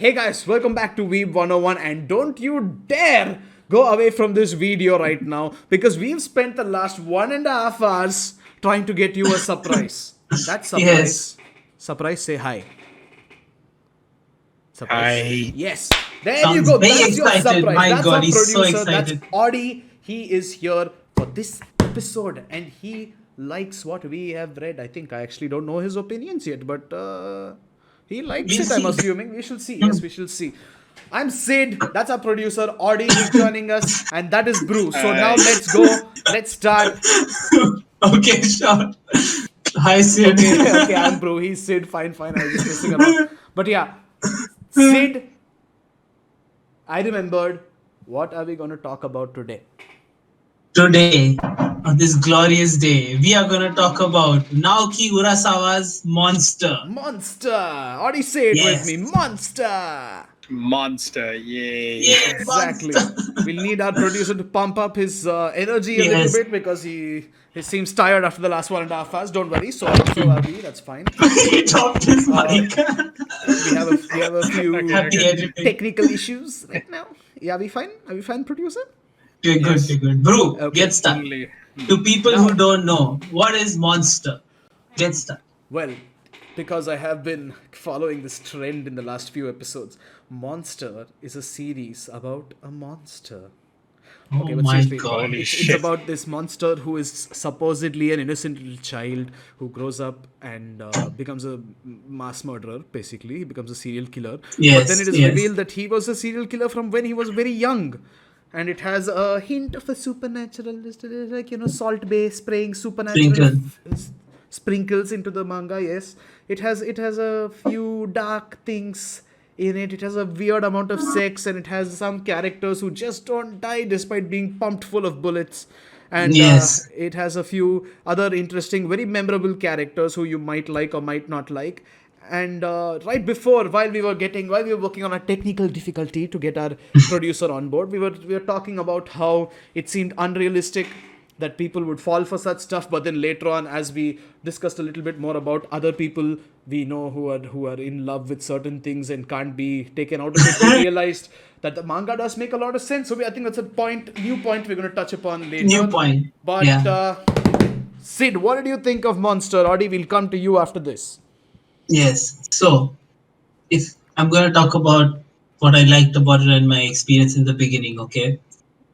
Hey guys, welcome back to Weeb101 and don't you dare go away from this video right now because we've spent the last 1.5 hours trying to get you a surprise. And that Yes. surprise say hi. Surprise. Hi. Yes. There you Sounds go. very That's your excited. surprise. My That's God, our he's so producer. That's excited. Audi. He is here for this episode and he likes what we have read. I think I actually don't know his opinions yet, but he likes We'll it, I'm see. assuming. We shall see. Yes, we shall see. I'm Sid. That's our producer. Audi is joining us. And that is Bru. So now Hi. let's go. Let's start. Okay, sure. Hi, Sid. Okay, I'm Bru. He's Sid. Fine. I was just messing around. But yeah, Sid, I remembered. What are we going to talk about today? Today, on this glorious day, we are going to talk about Naoki Urasawa's Monster. Monster. Audi, say it with Yes. me. Monster. Monster, yay. Yeah, Exactly. Monster. We'll need our producer to pump up his energy a little Yes. bit because he seems tired after the last 1.5 hours. Don't worry. So are we. That's fine. He dropped his mic. We have a few Happy editing. technical issues right now. Yeah, are we fine? Are we fine, producer? We're good, Yes. we're good. Bro, Okay. get started. Only. To people Now- who don't know, what is Monster? Get started. Well, because I have been following this trend in the last few episodes, Monster is a series about a monster. Oh Okay, but my seriously, God. Holy it's shit. about this monster who is supposedly an innocent little child who grows up and becomes a mass murderer, basically. He becomes a serial killer. But Yes, then it is yes. revealed that he was a serial killer from when he was very young. And it has a hint of a supernatural, just like, salt bay spraying supernatural Sprinkle. sprinkles into the manga. Yes, it has a few dark things in it. It has a weird amount of sex, and it has some characters who just don't die despite being pumped full of bullets. And Yes. it has a few other interesting, very memorable characters who you might like or might not like. And right before, while we were working on a technical difficulty to get our producer on board, we were talking about how it seemed unrealistic that people would fall for such stuff. But then later on, as we discussed a little bit more about other people we know who are in love with certain things and can't be taken out of it, we realized that the manga does make a lot of sense. So I think that's a new point we're going to touch upon later. New point. But Yeah. Sid, what did you think of Monster? Audi, we'll come to you after this. Yes. So, if I'm going to talk about what I liked about it and my experience in the beginning, okay?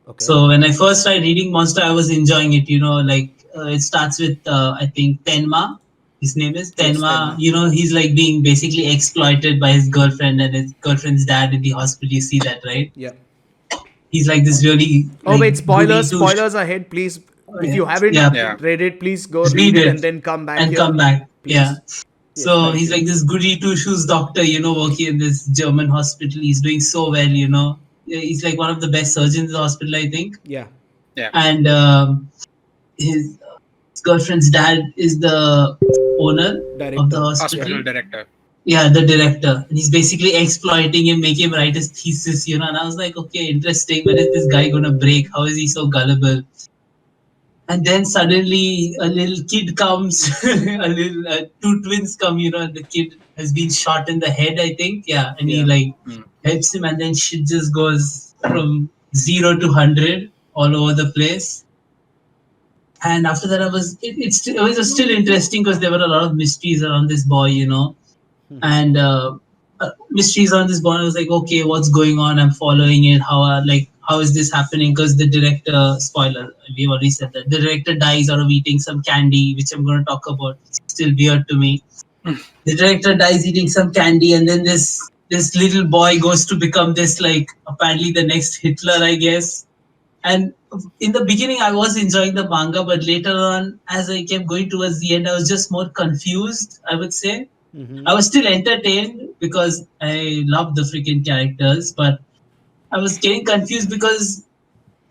Okay. So, when I first started reading Monster, I was enjoying it. It starts with, I think, Tenma. His name is Yes, Tenma. Tenma. He's like being basically exploited by his girlfriend and his girlfriend's dad in the hospital. You see that, right? Yeah. He's like this really. Oh like, wait, spoilers! goody two- Spoilers ahead, please. If yeah. you haven't Yeah. read it, please go Just read read it it and then come back and here. come back. Please. Yeah. Yes, So thank he's you. like this goody two shoes doctor, working in this German hospital. He's doing so well, Yeah, he's like one of the best surgeons in the hospital, I think. Yeah. Yeah. And his girlfriend's dad is the owner of Director. the hospital. Hospital director. Yeah, the director. And he's basically exploiting him, making him write his thesis, And I was like, okay, interesting. When is this guy going to break? How is he so gullible? And then suddenly a little kid comes, two twins come, and the kid has been shot in the head, I think. Yeah. And he Yeah. helps him, and then shit just goes from 0 to 100 all over the place. And after that, it was still interesting because there were a lot of mysteries around this boy, and mysteries around this boy. I was like, okay, what's going on? I'm following it. How is this happening? Because the director, spoiler, we already said that the director dies out of eating some candy, which I'm going to talk about. It's still weird to me. The director dies eating some candy, and then this little boy goes to become this apparently the next Hitler, I guess. And in the beginning, I was enjoying the manga, but later on, as I kept going towards the end, I was just more confused, I would say. I was still entertained because I loved the freaking characters, but I was getting confused because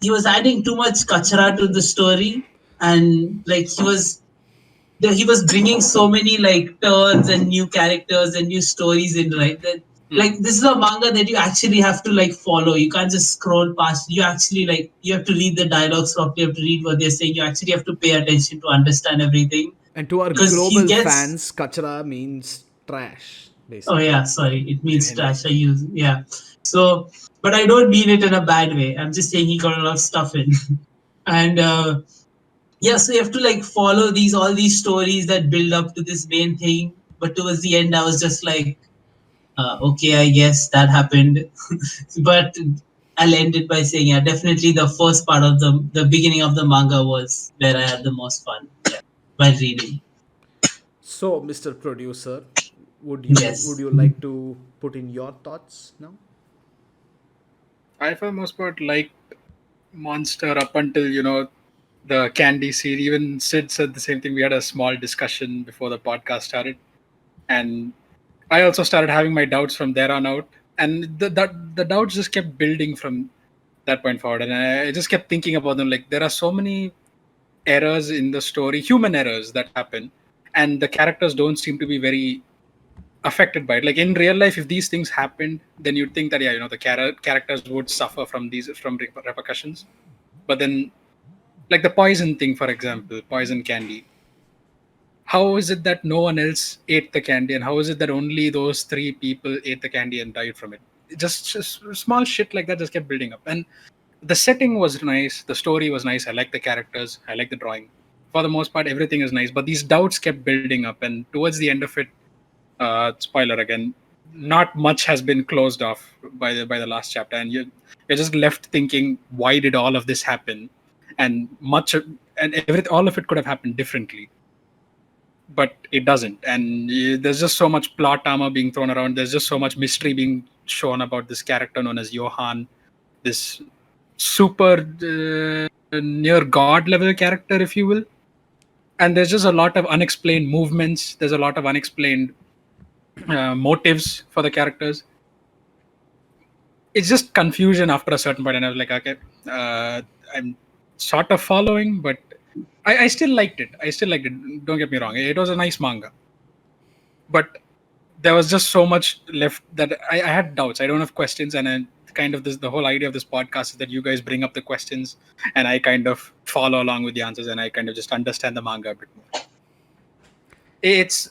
he was adding too much kachara to the story, and he was bringing so many turns and new characters and new stories in, right? That this is a manga that you actually have to follow. You can't just scroll past. You actually you have to read the dialogues properly. You have to read what they're saying. You actually have to pay attention to understand everything. And to our Because he global gets- fans, kachra means trash. Oh basically. yeah, sorry. It means Henry. trash. I use yeah. So, but I don't mean it in a bad way. I'm just saying he got a lot of stuff in, and yeah. So you have to like follow these all these stories that build up to this main thing. But towards the end, I was just like, okay, I guess that happened. But I'll end it by saying, yeah, definitely the first part of the beginning of the manga was where I had the most fun. Yeah, while reading. So, Mr. Producer, would Yes. you like to put in your thoughts now? I, for the most part, liked Monster up until, the candy scene. Even Sid said the same thing. We had a small discussion before the podcast started. And I also started having my doubts from there on out. And the doubts just kept building from that point forward. And I just kept thinking about them. Like, there are so many errors in the story, human errors that happen. And the characters don't seem to be very affected by it. Like in real life, if these things happened, then you'd think that, yeah, the characters would suffer from these from repercussions. But then, like the poison thing, for example, poison candy. How is it that no one else ate the candy, and how is it that only those three people ate the candy and died from it? Just small shit like that just kept building up, and the setting was nice, the story was nice. I like the characters, I like the drawing. For the most part, everything is nice, but these doubts kept building up, and towards the end of it, spoiler again, not much has been closed off by the last chapter, and you're just left thinking, why did all of this happen? And all of it could have happened differently, but it doesn't. And there's just so much plot armor being thrown around. There's just so much mystery being shown about this character known as Johan, this super near god level character, if you will. And there's just a lot of unexplained movements. There's a lot of unexplained motives for the characters. It's just confusion after a certain point, and I was like, okay, I'm sort of following, but I still liked it. Don't get me wrong, it was a nice manga, but there was just so much left that I had doubts. I don't have questions, and kind of the whole idea of this podcast is that you guys bring up the questions, and I kind of follow along with the answers, and I kind of just understand the manga a bit more. It's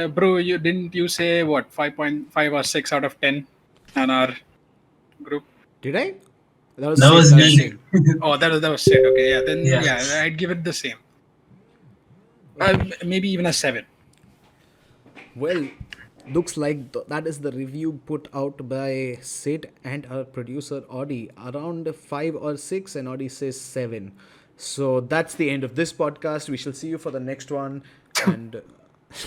bro, you say what, 5.5 or 6 out of 10 on our group? Did I? That was That Sid, was that me. Sid. Oh, that was Sid. Okay, yeah, then Yeah. yeah, I'd give it the same. Maybe even a 7. Well, looks like that is the review put out by Sid and our producer Audi. Around 5 or 6, and Audi says 7. So that's the end of this podcast. We shall see you for the next one. And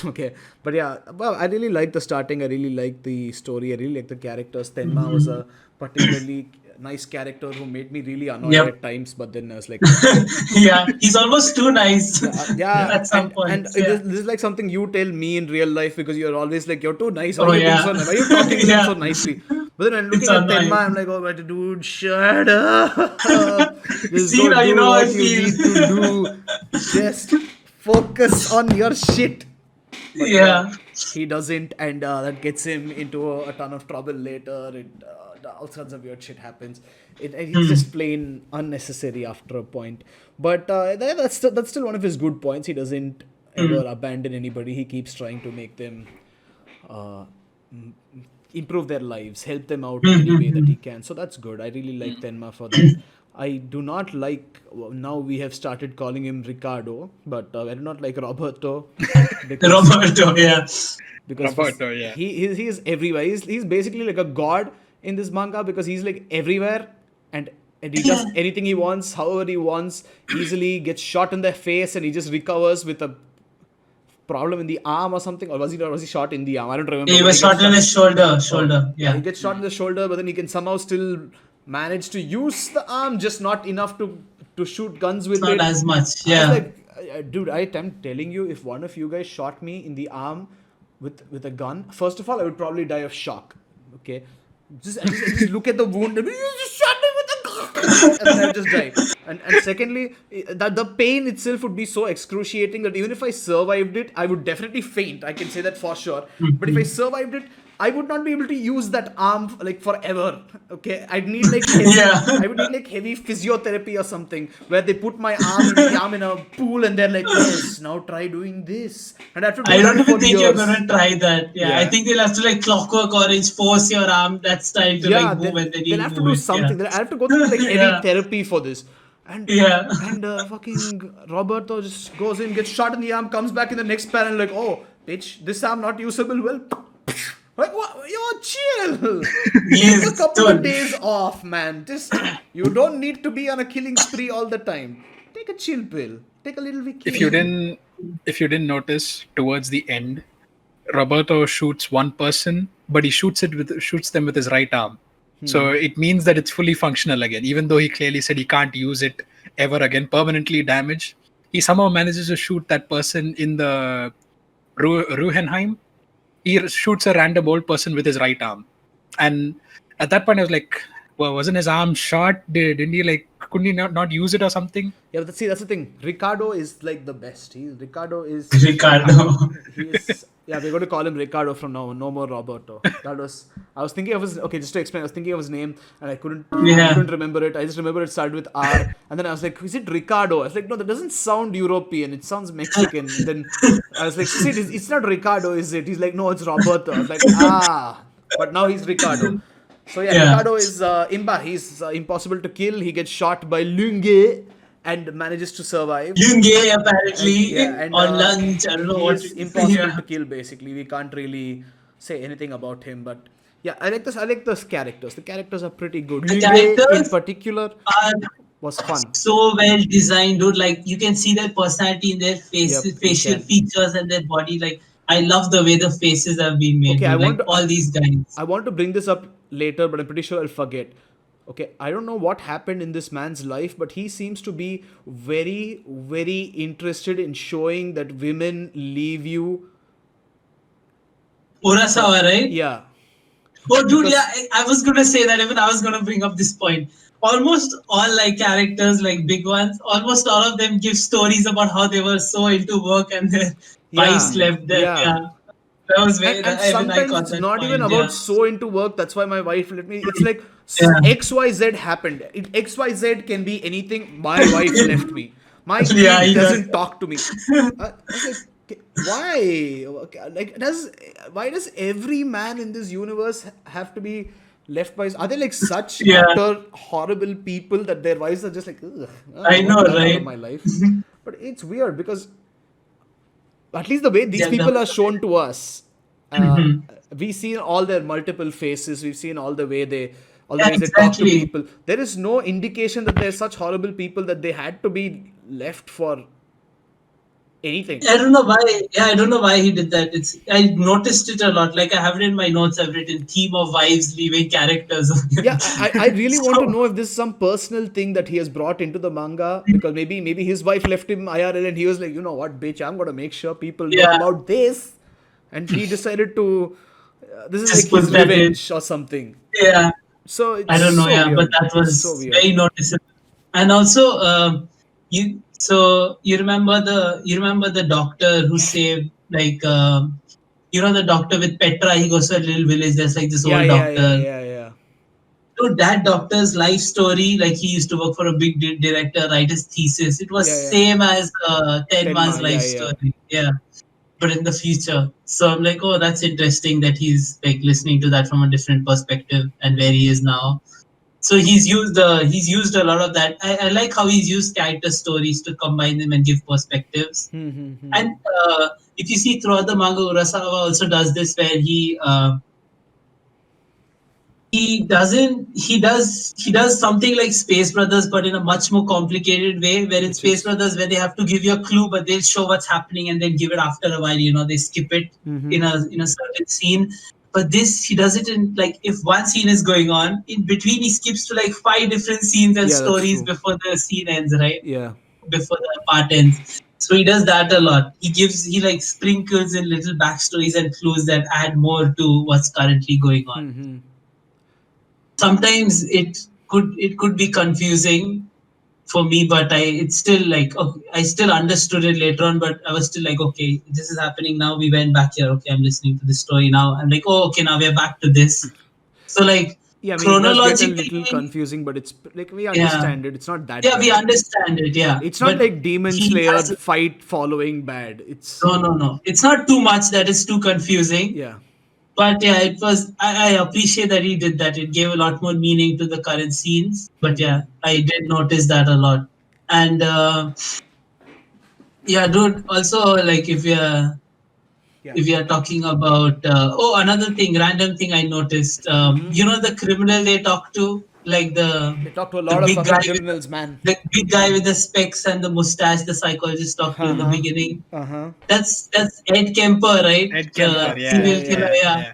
okay, but yeah, well, I really like the starting. I really like the story. I really like the characters. Tenma was a particularly nice character who made me really annoyed Yep. at times. But then I was like, Yeah, he's almost too nice. yeah, At some and points. Yeah. this is like something you tell me in real life, because you're always like, you're too nice. Why Oh are you being yeah. so nice? Why are you talking to him so Yeah. nicely? But then I'm It's looking at annoying. Tenma, I'm like, oh, but dude, shut up. Just See, go now you do know how I what you feel. need to do. Just focus on your shit. But Yeah. he doesn't, and that gets him into a ton of trouble later. All sorts of weird shit happens. It's just plain unnecessary after a point. But that's still one of his good points. He doesn't ever abandon anybody. He keeps trying to make them uh, improve their lives, help them out in any way that he can. So that's good. I really like Tenma for that. I do not like, now we have started calling him Ricardo, but I do not like Roberto because Roberto. Yeah. Roberto, yeah. he is everywhere. He's basically like a god in this manga, because he's like everywhere, and he does anything he wants, however he wants, easily gets shot in the face, and he just recovers with a problem in the arm or something. Or was he shot in the arm? I don't remember. He But was gets shot in his shoulder. Shoulder. yeah, he Yeah. gets shot in the shoulder, but then he can somehow still manage to use the arm, just not enough to shoot guns with Not it. as much. I was Yeah. like, dude, I'm telling you, if one of you guys shot me in the arm with a gun, first of all, I would probably die of shock. Okay, I just look at the wound. And, you just shot me with a gun, and then I just die. And secondly, that the pain itself would be so excruciating that even if I survived it, I would definitely faint. I can say that for sure. But if I survived it, I would not be able to use that arm like forever. Okay, I'd need like heavy. Yeah. I would need like heavy physiotherapy or something where they put my arm in a pool and they're like, yes, now try doing this, and I have to do I don't that even for think you're years. gonna try that. Yeah, I Yeah. think they'll have to like Clockwork Orange force your arm that style to like Yeah, move, and then they'll you'll have to move do it. Yeah. something. I have to go through like heavy Yeah. therapy for this. And Yeah. fucking Roberto just goes in, gets shot in the arm, comes back in the next panel like, oh, bitch, this arm not usable. Well, like what? Yo, chill. Take a Yes, couple of dude. days off, man. Just you don't need to be on a killing spree all the time. Take a chill pill. Take a little If you vacation. didn't, if you didn't notice, towards the end, Roberto shoots one person, but he shoots them with his right arm. So it means that it's fully functional again, even though he clearly said he can't use it ever again, permanently damaged. He somehow manages to shoot that person in the Ruhenheim. He shoots a random old person with his right arm, and at that point I was like, well, wasn't his arm shot? Didn't he like? Couldn't he not use it or something? Yeah, but see, that's the thing. Ricardo is like the best. Ricardo is Ricardo. he is yeah, we're going to call him Ricardo from now on. No more Roberto. I was thinking of his okay, just to explain, I was thinking of his name and I Yeah. couldn't remember it. I just remember it started with R, and then I was like, is it Ricardo? I was like, no, that doesn't sound European, it sounds Mexican. Then I was like, see, it's not Ricardo, is it? He's like, no, it's Roberto. I was like, but now he's Ricardo. So yeah, Yeah. Ricardo is Imba. He's impossible to kill. He gets shot by Lunge and manages to survive. Yunge apparently Yeah, and on lunch. I don't know he what. is impossible Yeah. to kill. Basically, we can't really say anything about him. But yeah, I like this. I like those characters. The characters are pretty good. The Lunge in characters particular are was fun. so well designed, dude. Like you can see their personality in their faces, Yep, you facial can. features, and their body. Like I love the way the faces have been made, Okay, dude. Like all these guys. I want to bring this up later, but I'm pretty sure I'll forget. Okay, I don't know what happened in this man's life, but he seems to be very, very interested in showing that women leave you. Urasawa, right? Yeah. Oh, dude, Because yeah, I was gonna say that. Even I was gonna bring up this point. Almost all like characters, like big ones, almost all of them give stories about how they were so into work and their wives yeah, left them. yeah. Yeah, that was and very. and Even I sometimes caught it's that not even point. about Yeah, so into work. That's why my wife let me. It's like yeah, XYZ happened. XYZ can be anything. My wife left me. My yeah. kid He does. doesn't talk to me. I was like, why? Okay, like why does every man in this universe have to be left by? Are they like such Yeah, utter horrible people that their wives are just like, ugh, I I know, want that out of right? my life? But it's weird because at least the way these Yeah, people are shown to us, uh, Mhm. we've seen all their multiple faces. We've seen all the Yeah, ways they talk to exactly. people. There is no indication that they're such horrible people that they had to be left for anything. I don't know why. Yeah, I don't know why he did that. It's I noticed it a lot. Like I have it in my notes. I've written theme of wives leaving characters. Yeah, I really want to So know if this is some personal thing that he has brought into the manga, because maybe his wife left him IRL and he was like, you know what, bitch, I'm gonna make sure people know yeah, about this, and he decided to. This is like just put his that in. revenge or something. Yeah, So I it's don't know. so Yeah, but weird. that It's so was weird. very noticeable. And also, you so you remember the doctor who saved like the doctor with Petra. He goes to a little village. There's like this Yeah, old yeah, yeah, doctor. yeah, yeah. So that doctor's life story, like he used to work for a big director, write his thesis. It was Yeah, yeah. same as Tenma's Tenma, life yeah, yeah. story. Yeah, but in the future. So I'm like, oh, that's interesting that he's like listening to that from a different perspective and where he is now. So he's used a lot of that. I like how he's used character stories to combine them and give perspectives. Hmm, hmm, hmm. And if you see throughout the manga, Urasawa also does this where he does something like Space Brothers, but in a much more complicated way. Where in Which Space is. Brothers, where they have to give you a clue, but they'll show what's happening and then give it after a while. They skip it Hmm. in a certain scene. But this he does it in like if one scene is going on, in between he skips to like 5 different scenes and Yeah, that's stories true. before the scene ends, right? Yeah. Before the part ends. So he does that a lot. He like sprinkles in little backstories and clues that add more to what's currently going on. Hmm. Sometimes it could be confusing, for me, but it's still like, okay, I still understood it later on, but I was still like, okay, this is happening now. We went back here. Okay, I'm listening to the story now. I'm like, oh, okay, now we're back to this. So like Yeah, I mean, it does get a little chronologically, confusing, but it's like we yeah, understand it. It's not that yeah, we bad. understand it, yeah, It's not but like Demon he Slayer has fight following bad. It's no. It's not too much that is too confusing. yeah. But yeah, it was. I appreciate that he did that. It gave a lot more meaning to the current scenes. But yeah, I did notice that a lot. And yeah, dude. Also, like Yeah. if we are talking about another thing, random thing I noticed. You know the criminal they talk to, like They talk to a the lot of big guy fucking with criminals, man. the specs and the mustache. The psychologist talked to in the Uh-huh. beginning. Uh-huh. That's Ed Kemper, right? Ed Kemper, The Yeah, yeah, serial yeah, killer. yeah. yeah, Yeah. yeah,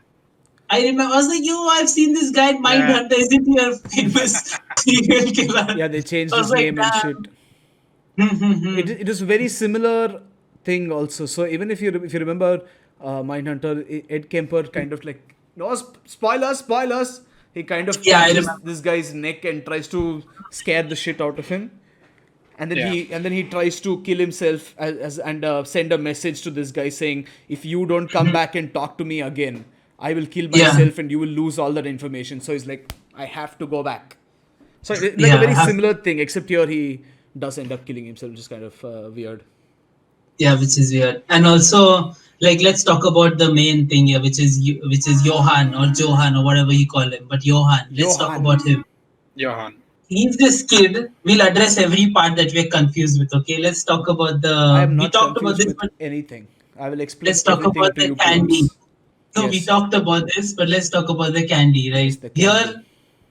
I remember, I was like, yo, I've seen this guy in yeah. Mindhunter. Isn't he a famous serial killer? Yeah, they changed I was his like, name and shit. It is very similar thing also. So even if you remember Mindhunter, Ed Kemper kind of like no spoilers. He kind of yeah, I punches remember. this guy's neck and tries to scare the shit out of him. And then Yeah. he tries to kill himself as and send a message to this guy saying, if you don't come back and talk to me again, I will kill Yeah, myself and you will lose all that information. So he's like, I have to go back. So like a yeah, I very have, similar thing, except here he does end up killing himself, which is kind of weird. yeah, which is weird. And also, like, let's talk about the main thing here, which is Johan or Johan or whatever you call him. But Johan, let's talk Johan. about him. Johan. He's this kid. We'll address every part that we're confused with. Okay, let's talk about I the. am We not talked about confused this, with but anything. I will explain let's talk everything about to the you candy. clowns. No, we Yes. talked about this, but let's talk about the candy, Yes, right? the candy. Here,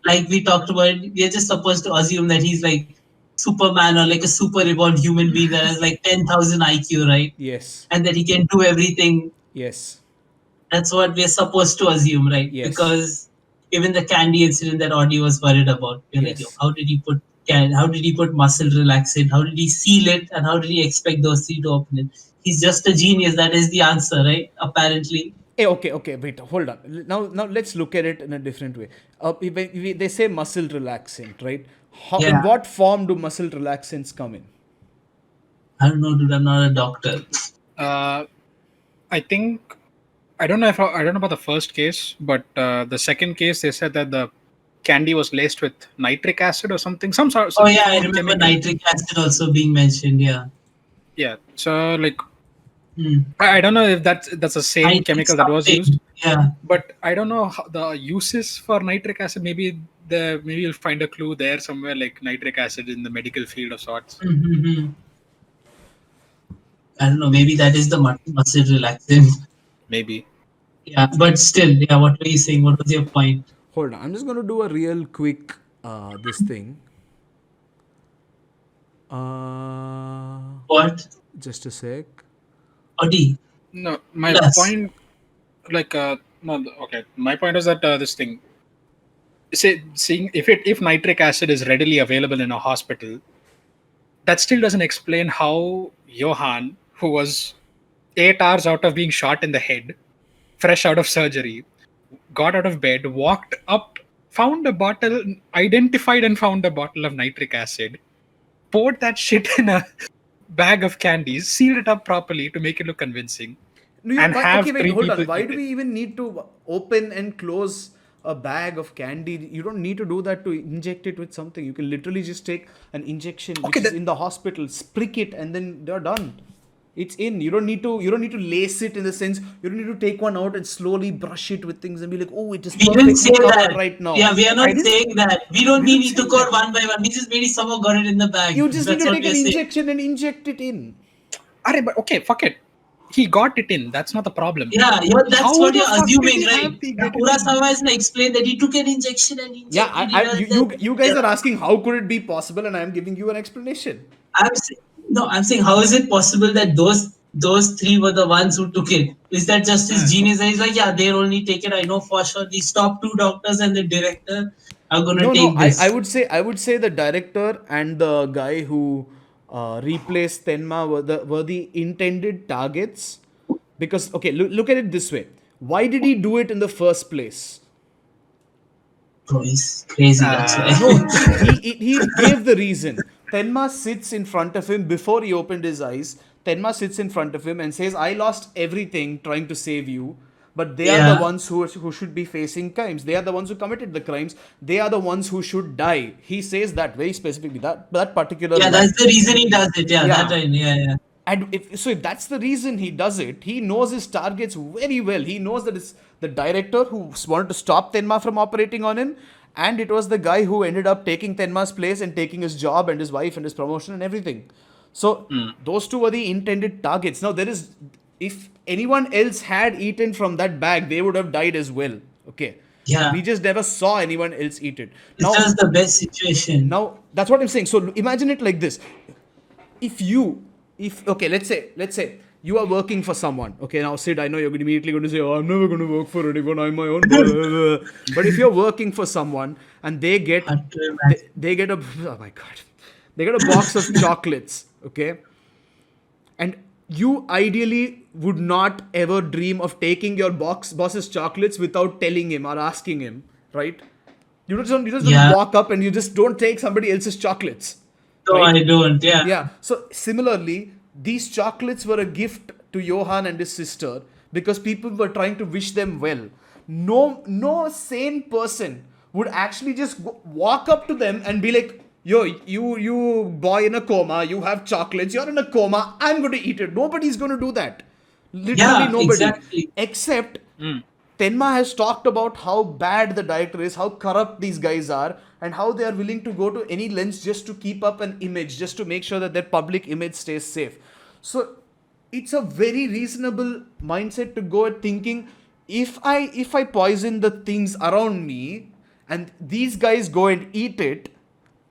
like we talked about, we're just supposed to assume that he's like Superman or like a super evolved human being that has like 10,000 IQ, right? Yes. And that he can do everything. Yes. That's what we're supposed to assume, right? Yes. Because even the candy incident that Audi was worried about, we're like, yo, Yes. how did he put muscle relaxant? How did he seal it? And how did he expect those three to open it? He's just a genius. That is the answer, right? Apparently. Hey, okay. Wait, hold on. Now, let's look at it in a different way. They say muscle relaxant, right? In Yeah. what form do muscle relaxants come in? I don't know, dude. I'm not a doctor. Uh, I think I don't know if I don't know about the first case, but the second case they said that the candy was laced with nitric acid or something, Oh yeah, I some remember chemical. nitric acid also being mentioned. Yeah. Yeah. So like Hmm. I don't know if that's the same Nitric chemical that was used, something. Yeah. but I don't know how the uses for nitric acid. Maybe you'll find a clue there somewhere, like nitric acid in the medical field of sorts. Mm-hmm. I don't know. Maybe that is the muscle relaxant. Maybe. Yeah, but still, yeah. What were you saying? What was your point? Hold on. I'm just going to do a real quick this thing. What? Just a sec. Audi. No, my Plus. point, like, no, okay. My point is that this thing, seeing if nitric acid is readily available in a hospital, that still doesn't explain how Johan, who was 8 hours out of being shot in the head, fresh out of surgery, got out of bed, walked up, found a bottle, identified and found a bottle of nitric acid, poured that shit in a bag of candies, sealed it up properly to make it look convincing, and Okay, have wait, three hold people on. Why eat do it. we even need to open and close a bag of candy? You don't need to do that to inject it with something. You can literally just take an injection which Okay, is in the hospital, prick it, and then they're done. It's in. You don't need to lace it in the sense you don't need to take one out and slowly brush it with things and be like, oh, it is We didn't say perfectly covered that. right now. Yeah, we are I not didn't. saying that. We don't We're mean not he took saying out that. one by one. We just maybe somehow got it in the bag. You just need That's to what take we an are saying. injection and inject it in. But okay, fuck it. He got it in. That's not the problem. Yeah, that's How what the you're fuck did assuming, he right? have to get it in? Urasawa has explained that he took an injection and Yeah, injected it. you guys are asking how could it be possible, and I am giving you an explanation. I'm saying, no, I'm saying how is it possible that those three were the ones who took it? Is that just his genius? And he's like, yeah, they'll only take it. I know for sure. These top two doctors and the director are gonna No. take this. I would say the director and the guy who replaced Tenma were the intended targets. Because okay, look at it this way. Why did he do it in the first place? Bro, he's crazy. That's why. No, see, he gave the reason. Tenma sits in front of him before he opened his eyes. Tenma sits in front of him and says, I lost everything trying to save you. But they are the Yeah. ones who should be facing crimes. They are the ones who committed the crimes. They are the ones who should die. He says that very specifically, that particular Yeah, line. that's the reason he does it. Yeah, Yeah. that line. Yeah. And if that's the reason he does it, he knows his targets very well. He knows that it's the director who wanted to stop Tenma from operating on him, and it was the guy who ended up taking Tenma's place and taking his job and his wife and his promotion and everything. So those two were the intended targets. Now if anyone else had eaten from that bag, they would have died as well. Okay. Yeah. We just never saw anyone else eat it. It's just the best situation. Now that's what I'm saying. So imagine it like this: if okay, let's say you are working for someone. Okay, now Sid, I know you're immediately going to say, "Oh, I'm never going to work for anyone. I'm my own boss." But if you're working for someone and they get they get a oh my god, they get a box of chocolates. Okay, and you ideally would not ever dream of taking your boss's chocolates without telling him or asking him, right? You just don't walk up and you just don't take somebody else's chocolates. No, right? I don't. Yeah. Yeah. So similarly, these chocolates were a gift to Johann and his sister because people were trying to wish them well. No sane person would actually just walk up to them and be like, "Yo, you boy in a coma, you have chocolates, you're in a coma, I'm going to eat it." Nobody's going to do that. Literally nobody. Exactly. Except Tenma has talked about how bad the director is, how corrupt these guys are, and how they are willing to go to any lengths just to keep up an image, just to make sure that their public image stays safe. So it's a very reasonable mindset to go at thinking, if I poison the things around me and these guys go and eat it,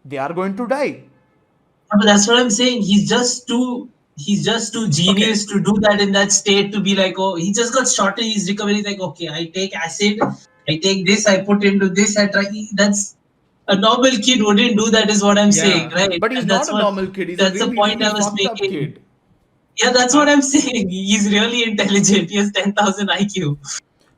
they are going to die. But that's what I'm saying. He's just too genius to do that in that state, to be like, oh, he just got shot and he's recovering. He's like, okay, I take acid, I take this, I put into this, I try. That's a normal kid wouldn't do that, is what I'm saying, right? But he's And not that's a what- normal kid. He's that's a really, the point really I was fucked up making. kid. Yeah, that's what I'm saying. He's really intelligent. He has 10,000 IQ.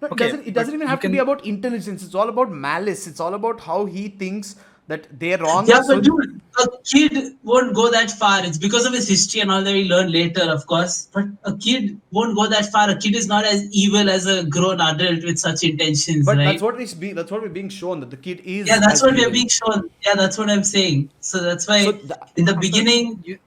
No, Okay, it doesn't but even you have to be can- about intelligence. It's all about malice. It's all about how he thinks that they're wrong. Yeah, so but dude, a kid won't go that far. It's because of his history and all that we learn later, of course. But a kid won't go that far. A kid is not as evil as a grown adult with such intentions, but right? that's what we're being shown, that the kid is. Yeah, that's as what we're evil. being shown. Yeah, that's what I'm saying. So that's why So in the beginning, you-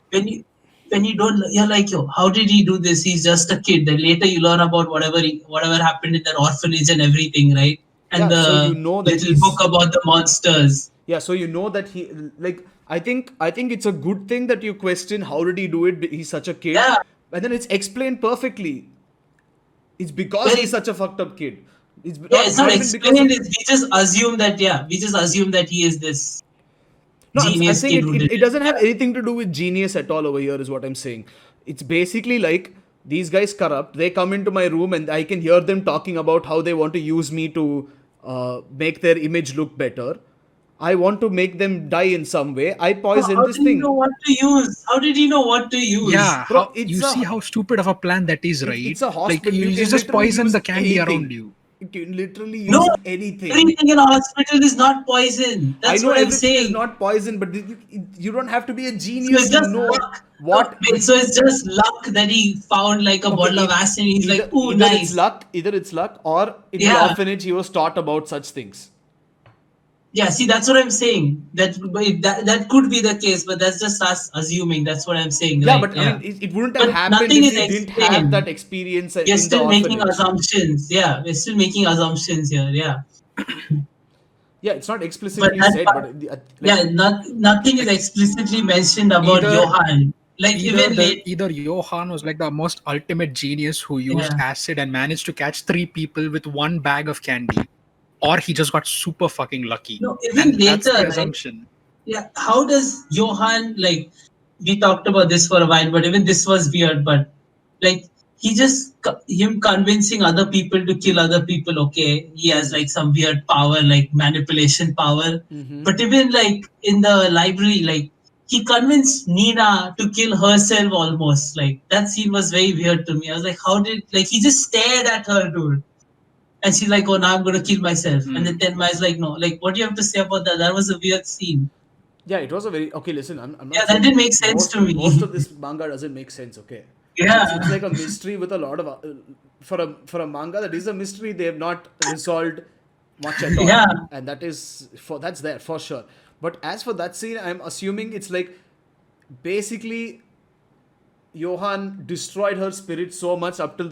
when you don't, you're like, yo, how did he do this? He's just a kid. Then later you learn about whatever happened in that orphanage and everything, right? And Yeah, the so you know that little he's- book about the monsters. Yeah, so you know that he, like, I think it's a good thing that you question how did he do it. He's such a kid, Yeah. and then it's explained perfectly. It's because Well, he's such a fucked up kid. It's It's not even because explained. We just assume that. Yeah, we just assume that he is this No, I'm genius saying kid who did it doesn't have anything to do with genius at all over here, is what I'm saying. It's basically like these guys corrupt. They come into my room and I can hear them talking about how they want to use me to make their image look better. I want to make them die in some way. I poison How this did he thing. know what to use? How did he know what to use? Yeah, Bro, how, you see how stupid of a plan that is, right? It's a Like hospital. you can just literally poison use the candy anything. around you. You can literally use No, anything. everything in a hospital is not poison. I That's know what I'm everything saying. is not poison, but you don't have to be a So genius it's to just know luck. what. So it's just luck that he found like a bottle of acid. And he's like, "Ooh, nice." Either it's luck, or in the Yeah. orphanage he was taught about such things. Yeah, see, that's what I'm saying. That could be the case, but that's just us assuming. That's what I'm saying. Yeah, right? but I mean, it wouldn't have But happened nothing if is he didn't have explained. that experience We're in the still making orphanage. assumptions. Yeah, we're still making assumptions here. Yeah. Yeah, it's not explicitly that said, part- but Yeah, nothing is explicitly mentioned about Either- Johann. Like even late. Either Johann was like the most ultimate genius who used Yeah. acid and managed to catch 3 people with one bag of candy, or he just got super fucking lucky. No, even And that's later, the right? assumption. Yeah, how does Johann, like, we talked about this for a while, but even this was weird, but like him convincing other people to kill other people, okay, he has like some weird power, like manipulation power. But even like in the library, like he convinced Nina to kill herself almost. Like that scene was very weird to me. I was like, how did, like, he just stared at her, dude. And she's like, oh, now I'm going to kill myself. And then Tenma is like, no, like, what do you have to say about that? That was a weird scene. Yeah, it was a very okay. Listen, I'm Yeah, not that saying didn't make sense to most me. of this manga doesn't make sense. Okay, it's Yeah. like a mystery with a lot of for a manga that is a mystery. They have not resolved much at all, Yeah. and that's there for sure. But as for that scene, I'm assuming it's like basically Johan destroyed her spirit so much up till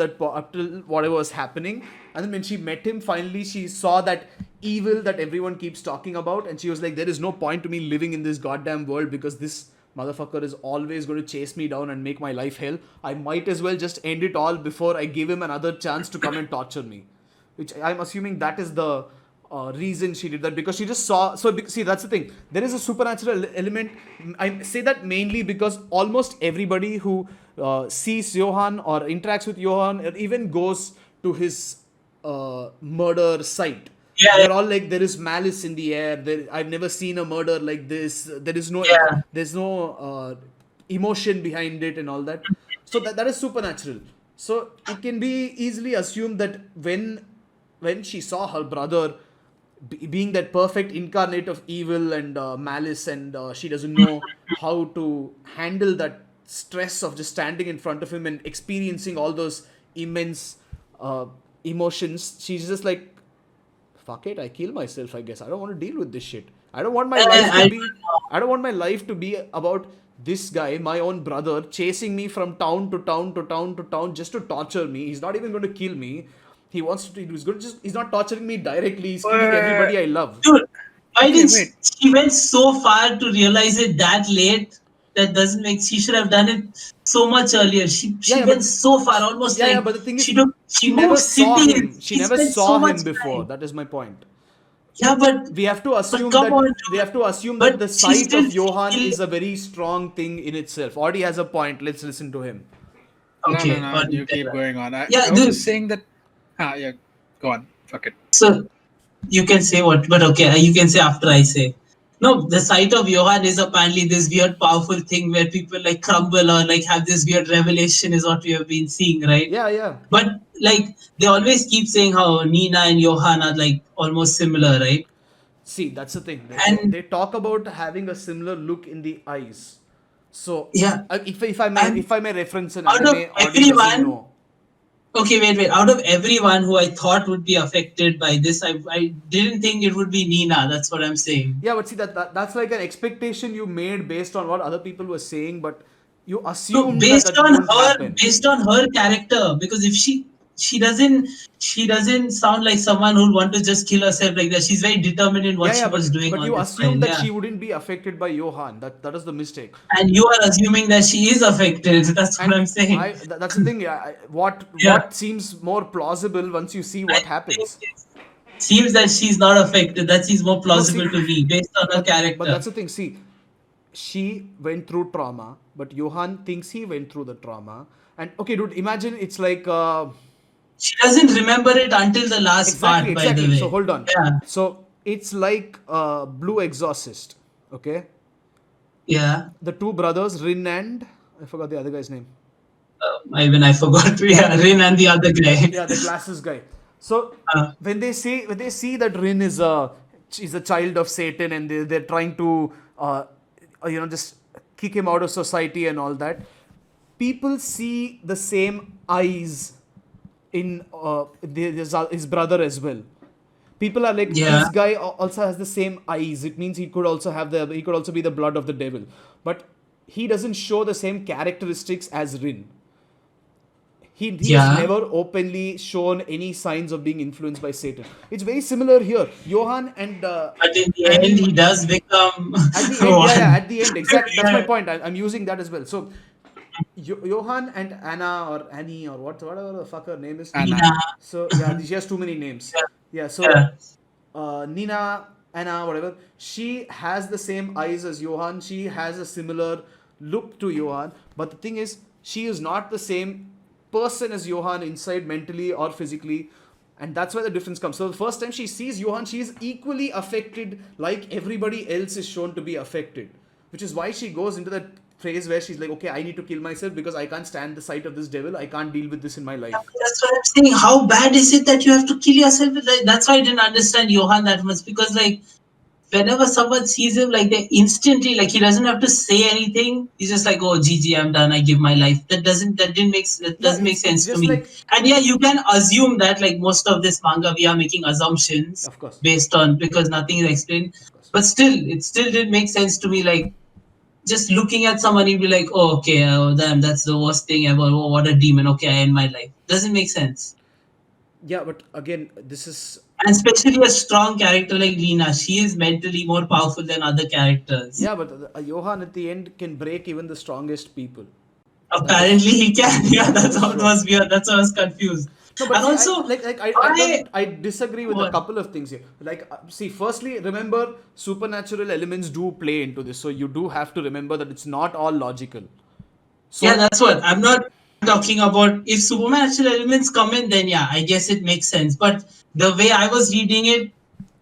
whatever was happening, and then when she met him, finally she saw that evil that everyone keeps talking about, and she was like, "There is no point to me living in this goddamn world because this motherfucker is always going to chase me down and make my life hell. I might as well just end it all before I give him another chance to come and torture me." Which I'm assuming that is the reason she did that, because she just saw. So see, that's the thing. There is a supernatural element. I say that mainly because almost everybody who sees Johan or interacts with Johan or even goes to his murder site, Yeah. they're all like, there is malice in the air. I've never seen a murder like this. Yeah. There's no emotion behind it and all that. So that is supernatural. So it can be easily assumed that when she saw her brother being that perfect incarnate of evil and malice, and she doesn't know how to handle that stress of just standing in front of him and experiencing all those immense uh, emotions, she's just like, fuck it, I kill myself, I guess. I don't want to deal with this shit. I don't want my life to I be I don't want my life to be about this guy, my own brother, chasing me from town to town to town to town just to torture me. He's not even going to kill me. He's not torturing me directly. He's killing But everybody I love. Dude, why okay, did wait. she went so far to realize it that late? That doesn't make. She should have done it so much earlier. She Yeah, she yeah, went so far, almost yeah, like but the thing is, she moved cities. she She never spent saw so much him before. time. That is my point. Yeah, We have to but assume come on, that but the she sight still of Johan killed. is a very strong thing in itself. Audi has a point. Let's listen to him. No, no, Okay, no. or You keep going on. yeah, I was dude. just saying that. Yeah. Go on. Fuck it. So you can say what, but okay, you can say after I say. No, the sight of Johan is apparently this weird, powerful thing where people like crumble or like have this weird revelation, is what we have been seeing, right? Yeah, yeah. But like they always keep saying how Nina and Johan are like almost similar, right? See, that's the thing. And They talk about having a similar look in the eyes. So, yeah, and if I may reference an out of anime, Audi doesn't everyone, know. okay, wait. Out of everyone who I thought would be affected by this, I didn't think it would be Nina. That's what I'm saying. Yeah, but see that's like an expectation you made based on what other people were saying, but you No, assumed that that wouldn't happen. based on her character, because if she doesn't she doesn't sound like someone who'd want to just kill herself like that. She's very determined in what Yeah, she yeah, was doing but all you this time. assumed that Yeah, she wouldn't be affected by Johan. That is the mistake. and you are assuming that she is affected. That's what And I'm saying. that's the thing. Yeah, Yeah, what seems more plausible once you see I what think happens. it seems that she's not affected. That seems more No, see, plausible to me based on her but character. that's the thing. See, she went through trauma, but Johan thinks he went through the trauma. And okay, dude, imagine it's like She doesn't remember it until the last exactly, part, by the exactly. So way. hold on. Yeah, So it's like Blue Exorcist. Okay, yeah. the two brothers, Rin and I forgot the other guy's name. Even I forgot. Yeah, Rin and the other guy. Yeah, the glasses guy. So Uh, when they see that Rin is a child of Satan, and they're trying to just kick him out of society and all that, people see the same eyes in his brother as well. People are like, yeah. this guy also has the same eyes. It means he could also be the blood of the devil, but he doesn't show the same characteristics as Rin. He has Yeah. never openly shown any signs of being influenced by Satan. It's very similar here. Johan and But in the end, Annie he does become at the end, yeah, one. at the end, exactly. That's my Yeah. point. I'm using that as well. So Johan and Anna or Annie or whatever the fuck her name is. Anna. Nina. So yeah, she has too many names. Yeah. Yeah. So Yeah. Nina, Anna, whatever. She has the same eyes as Johan. She has a similar look to Johan. But the thing is, she is not the same person as Johan inside mentally or physically. And that's where the difference comes. So the first time she sees Johan, she is equally affected like everybody else is shown to be affected. Which is why she goes into that phase where she's like, okay, I need to kill myself because I can't stand the sight of this devil. I can't deal with this in my life. That's what I'm saying. How bad is it that you have to kill yourself? Like, that's why I didn't understand Johan that much, because like whenever someone sees him, like they instantly, like he doesn't have to say anything. He's just like, "Oh, GG, I'm done. I give my life." That Yeah, doesn't make it's sense to just me. like, And yeah, you can assume that like most of this manga, we are making assumptions of course, based on because nothing is explained. of course. But still, it still did make sense to me. Like just looking at someone, you'd be like, "Oh, okay, oh, damn, that's the worst thing ever. Oh, what a demon. Okay, I end my life." Doesn't make sense. Yeah, but again, this is And especially a strong character like Lena, she is mentally more powerful than other characters. yeah, but Johan at the end can break even the strongest people. That is Apparently he can. Yeah, that that's is what true. was weird. That's why I was confused. No, but And see, also, I why? don't I disagree with a What? couple of things here. Like, see, firstly, remember supernatural elements do play into this, so you do have to remember that it's not all logical. Yeah, So that's what. I'm not talking about if supernatural elements come in, then yeah, I guess it makes sense. But the way I was reading it,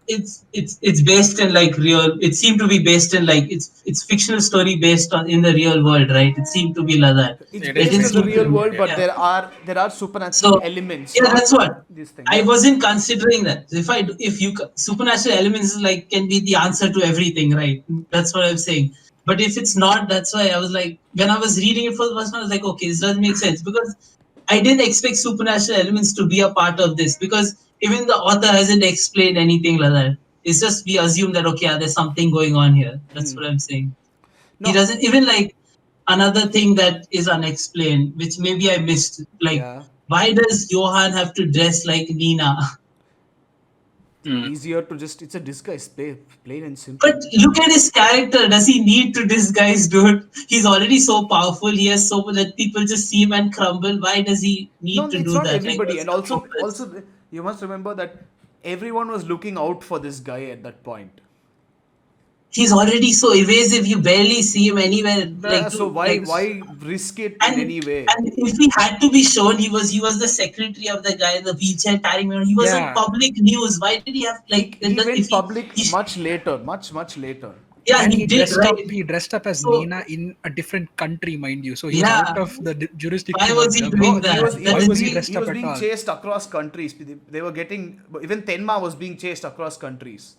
it's based in like real. It seemed to be based in like it's fictional story based on in the real world, right? It seemed to be like that. it's It is It based didn't in the based seem on the to real real be. world, world, yeah. but Yeah. there are supernatural So elements, yeah, not that's what this thing. I Yeah, wasn't considering that. Supernatural elements is like can be the answer to everything, right? That's what I'm saying. But if it's not, that's why I was like when I was reading it for the first time, I was like, okay, this doesn't make sense because I didn't expect supernatural elements to be a part of this because even the author hasn't explained anything like that. It's just we assume that okay, there's something going on here. That's what I'm saying. He no, doesn't even like another thing that is unexplained, which maybe I missed. Like, yeah, why does Johan have to dress like Nina? Mm. easier to just it's a disguise, plain and But simple. look at his character. Does he need to disguise, dude? He's already so powerful. He has so that people just see him and crumble. Why does he No, need to it's do not that? Like, everybody, what's and the also purpose? you must remember that everyone was looking out for this guy at that point. He's already so evasive. You barely see him anywhere. Like, So to why like, why risk it in and any way? and if he had to be shown, he was the secretary of the guy in the wheelchair carrying him. He was on Yeah, public news. Why did he have like He if went public he much later, much later. yeah and he did right. he dressed up as So Nina in a different country, mind you. So he's out yeah, of the why jurisdiction of was he Germany. No, doing he that? was he That Why was is was he being dressed he up was at being all? chased across countries. They were getting even Tenma was being chased across countries.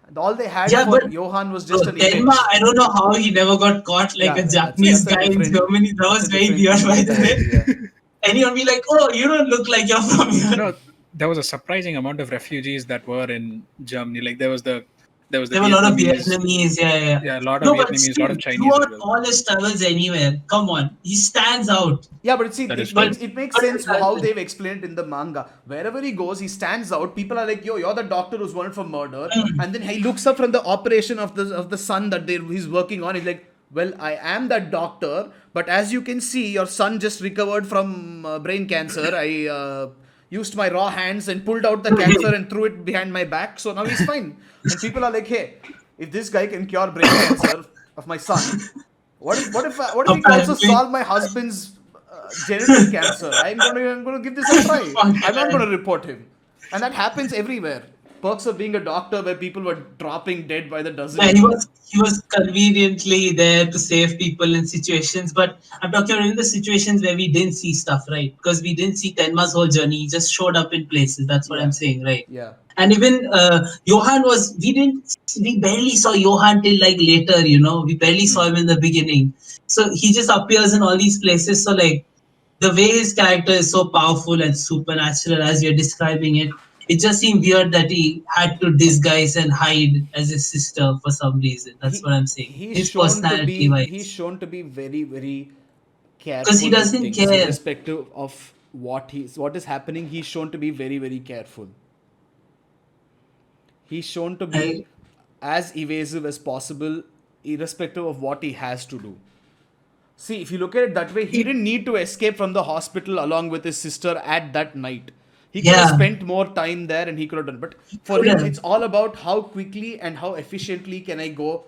And all they had yeah, for but Johan was bro, just an Tenma, image. I don't know how he never got caught like a Yeah, Japanese that's a guy in different Germany. That that's a was very different weird, thing by the way. entirely. Yeah. Anyone be like, oh, you don't look like you're from here. No, there was a surprising amount of refugees that were in Germany. Like there was the There were a lot of Vietnamese, Vietnamese, yeah, yeah. yeah, a lot of No, but Vietnamese, a lot still, of Chinese as throughout well. all his travels anywhere, come on, he stands out. Yeah, but see, That is But true. it makes but sense how they've explained it in the manga. Wherever he goes, he stands out. People are like, "Yo, you're the doctor who's wanted for murder," and then he looks up from the operation of the son that he's working on. He's like, "Well, I am that doctor, but as you can see, your son just recovered from brain cancer. I used my raw hands and pulled out the cancer and threw it behind my back, so now he's fine." And people are like, "Hey, if this guy can cure brain cancer of my son." What if he can also apparently, solve my husband's genital cancer? I'm gonna give this a try. fuck I'm not gonna man. report him, and that happens everywhere. Perks of being a doctor, where people were dropping dead by the Yeah, dozen. he was conveniently there to save people in situations, but I'm talking about in the situations where we didn't see stuff, right? Because we didn't see Tenma's whole journey. He just showed up in places. That's what I'm Yeah, saying, right? yeah. And even Johan we barely saw Johan till like later, we barely saw Hmm. him in the beginning. So he just appears in all these places. So like the way his character is so powerful and supernatural as you're describing it, it just seemed weird that he had to disguise and hide as his sister for some reason. That's He what I'm saying. he's His shown to personality be he's wise. shown to be very Because he careful with doesn't things, care. irrespective of what is happening. He's shown to be very careful. He's shown to be I, as evasive as possible, irrespective of what he has to do. See, if you look at it that way, he It, didn't need to escape from the hospital along with his sister at that night. He could have yeah, spent more time there and he could have done. But for could him, have. it's all about how quickly and how efficiently can I go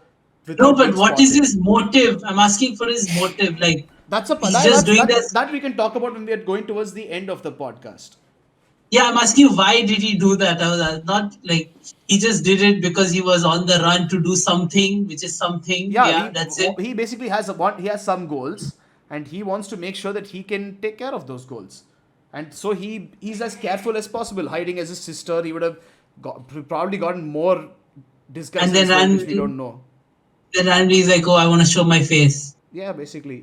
No, without but being what is spotted. his motive? I'm asking for his motive. Like, That's a he's just doing that this. that we can talk about when we are going towards the end of the podcast. Yeah, I'm asking why did he do that? I was not like he just did it because he was on the run to do something, which is something. Yeah, Yeah, that's it. he basically has he has some goals and he wants to make sure that he can take care of those goals. And so he's as careful as possible, hiding as his sister. He would have probably gotten more disguise And then himself, which we randomly, don't know. he's like, oh, I want to show my face. Yeah, basically,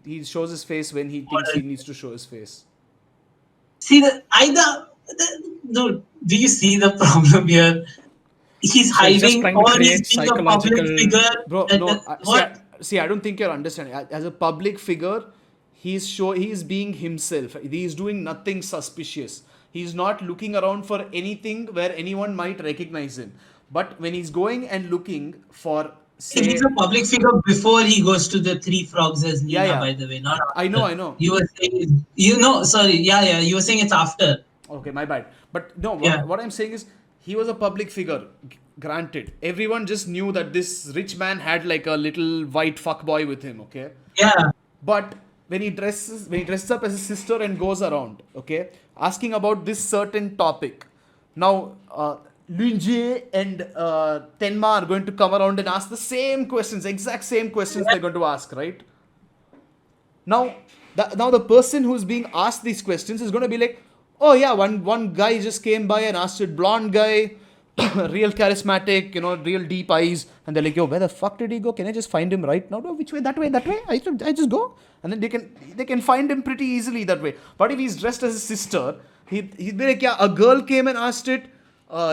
he shows his face when he thinks he needs to show his face. See dude, do you see the problem here? He's So he's just hiding, trying to or create he's being a public psychological. figure. Bro, no, What? I don't think you're understanding. As a public figure, he's being himself. He's doing nothing suspicious. He's not looking around for anything where anyone might recognize him. But when he's going and looking for, say, He's a public figure before he goes to the Three Frogs as yeah, Nina, yeah, by the way, not I after. know, I know. You were saying, sorry, yeah, you were saying it's after. Okay, my bad. But no, Yeah. what I'm saying is he was a public figure. Granted, everyone just knew that this rich man had like a little white fuck boy with him. Okay, Yeah. but when he dresses up as a sister and goes around, okay, asking about this certain topic. Now, Lunje and Tenma are going to come around and ask the same questions, exact same questions they're going to ask, right? Now, the person who's being asked these questions is going to be like, oh yeah, one guy just came by and asked it, blonde guy, real charismatic, real deep eyes, and they're like, yo, where the fuck did he go? Can I just find him right now? No, which way? That way, that way. I just go, and then they can find him pretty easily that way. But if he's dressed as a sister, he'd be like, yeah, a girl came and asked it.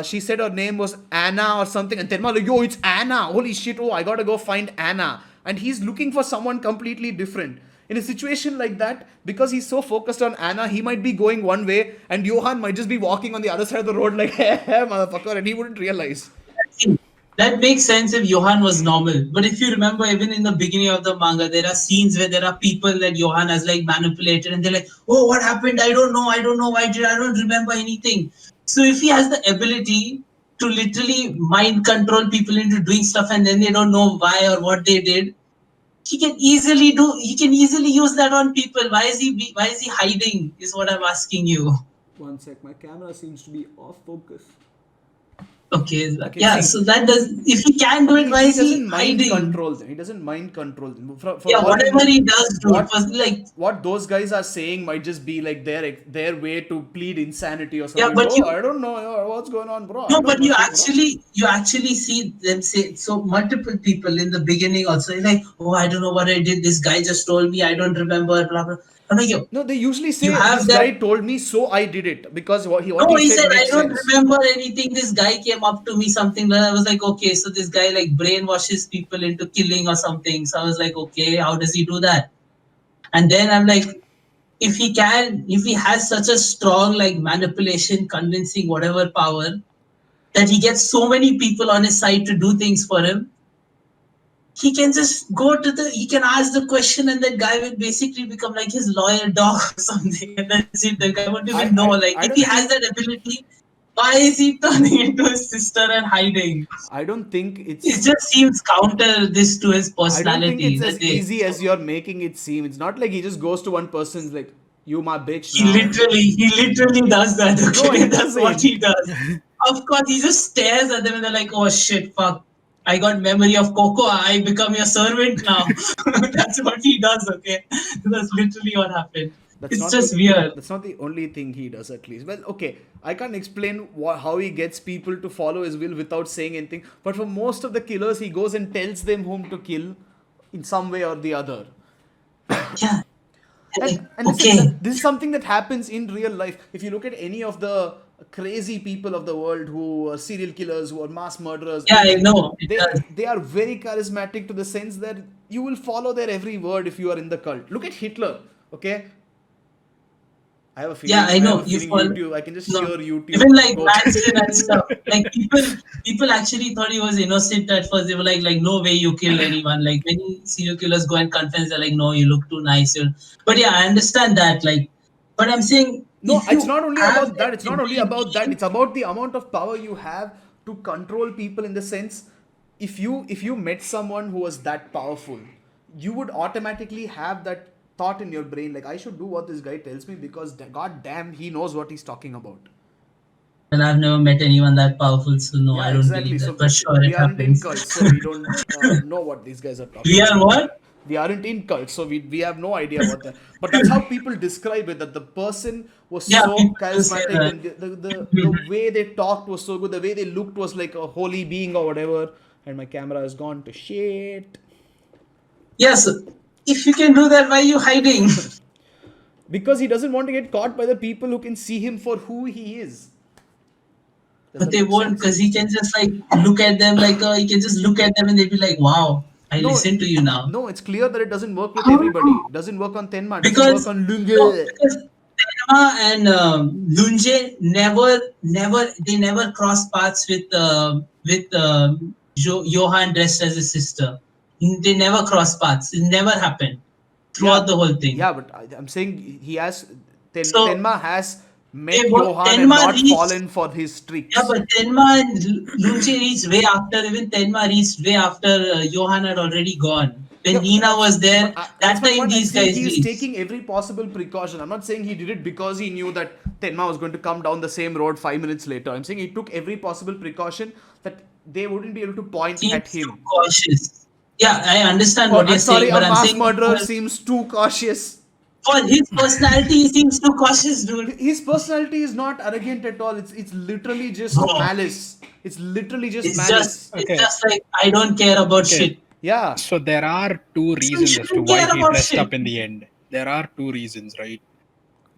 She said her name was Anna or something, and Tenma like, yo, it's Anna. Holy shit! Oh, I gotta go find Anna. And he's looking for someone completely different. In a situation like that, because he's so focused on Anna, he might be going one way, and Johan might just be walking on the other side of the road like, hey, motherfucker, and he wouldn't realize. That makes sense if Johan was normal. But if you remember, even in the beginning of the manga, there are scenes where there are people that Johan has like manipulated, and they're like, "Oh, what happened? I don't know. I don't know why did I don't remember anything." So if he has the ability to literally mind control people into doing stuff, and then they don't know why or what they did, he can easily use that on people. Why is he hiding? Is what I'm asking you. One sec, my camera seems to be off focus. Okay, Okay, yeah. see. So that does. If he can do it, why is he doesn't mind hiding? control them. He doesn't mind control them. For Yeah, all we whatever know, he does, dude. what- Was like, what those guys are saying might just be like their way to plead insanity or something. yeah, but Bro, you I don't know what's going on, bro. I no, don't but know you shit, bro. actually see them say so. Multiple people in the beginning also like, oh, I don't know what I did. This guy just told me. I don't remember. Blah blah. I'm like, yo, No, they usually you say have this that. guy told me, so I did it because what No, he he said said, I makes don't sense. remember anything. This guy came up to me, something like that. I was like, okay, so this guy like brainwashes people into killing or something. So I was like, okay, how does he do that? And then I'm like, if he has such a strong like manipulation, convincing, whatever power, that he gets so many people on his side to do things for him, he can just he can ask the question and that guy will basically become like his loyal dog or something. And that's it. The guy won't even know. Like, I if don't he has think that ability, why is he turning into his sister and hiding? I don't think It it's just seems counter this to his I don't think personality. it's as easy as you're making it seem. It's not like he just goes to one person's like, you my bitch He now. literally does that. Okay? No, he That's what doesn't. he does. Of course, he just stares at them and they're like, oh shit, fuck. I got memory of Coco. I become your servant now. That's what he does, okay? That's literally what happened. It's just weird. That's not the only thing he does, at least. Well, okay, I can't explain how he gets people to follow his will without saying anything. But for most of the killers, he goes and tells them whom to kill in some way or the other. Yeah. And Okay. this is something that happens in real life. If you look at any of the crazy people of the world who are serial killers, who are mass murderers, Yeah, I know. It they does. they are very charismatic to the sense that you will follow their every word if you are in the cult. Look at Hitler, okay? I have a feeling. Yeah, I know. have a feeling YouTube. I can just No. hear YouTube. Even like go- Manson and stuff. Like people actually thought he was innocent at first. They were like, no way you kill anyone. Like many serial killers go and confess, they're like, no, you look too nice. But yeah, I understand that. Like, but I'm saying No, if it's you not only have about that. It's not only about that. ability- It's about the amount of power you have to control people. In the sense, if you met someone who was that powerful, you would automatically have that thought in your brain like, I should do what this guy tells me because god damn, he knows what he's talking about. And I've never met anyone that powerful, so no, I don't Exactly. believe So that. But sure, we it aren't in happens. cults, so we don't know what these guys are talking We about. are what? We aren't in cults, so we have no idea what that. But that's how people describe it. That the person was Yeah, so people do say charismatic, that. and the way they talked was so good. The way they looked was like a holy being or whatever. And my camera has gone to shit Yes, if you can do that, why are you hiding? because he doesn't want to get caught by the people who can see him for who he is. Does But that they make won't, sense? because he can just like look at them like he can just look at them and they'll be like, "Wow, I No, listen to you now." no, it's clear that it doesn't work with everybody. It doesn't work on Tenma. It doesn't work Because on no, Lunge. because Tenma and Lunje they never cross paths with Johan dressed as a sister. They never cross paths. It never happened throughout Yeah, the whole thing. yeah, but I'm saying he has So Tenma has they met were Johan and Tenma not reached. fallen for his Yeah, tricks. but Tenma and Lunche reached way after. Even Tenma reached way after Johan had already gone. When Yeah, Nina was there, but that's that my time point. I'm these saying guys he's reached. taking every possible precaution. I'm not saying he did it because he knew that Tenma was going to come down the same road 5 minutes later. I'm saying he took every possible precaution that they wouldn't be able to point at Seems too him. cautious. Yeah, I understand Or what you're I'm sorry, saying, a but I'm mass saying murderer seems too cautious. for his personality, he seems too cautious, dude. His personality is not arrogant at all. It's literally just Bro, malice. It's literally just it's just malice. it's Okay. just like I don't care about Okay. shit. Yeah. So there are two So you reasons as to shouldn't why care he about dressed shit. up in the end. There are two reasons, right?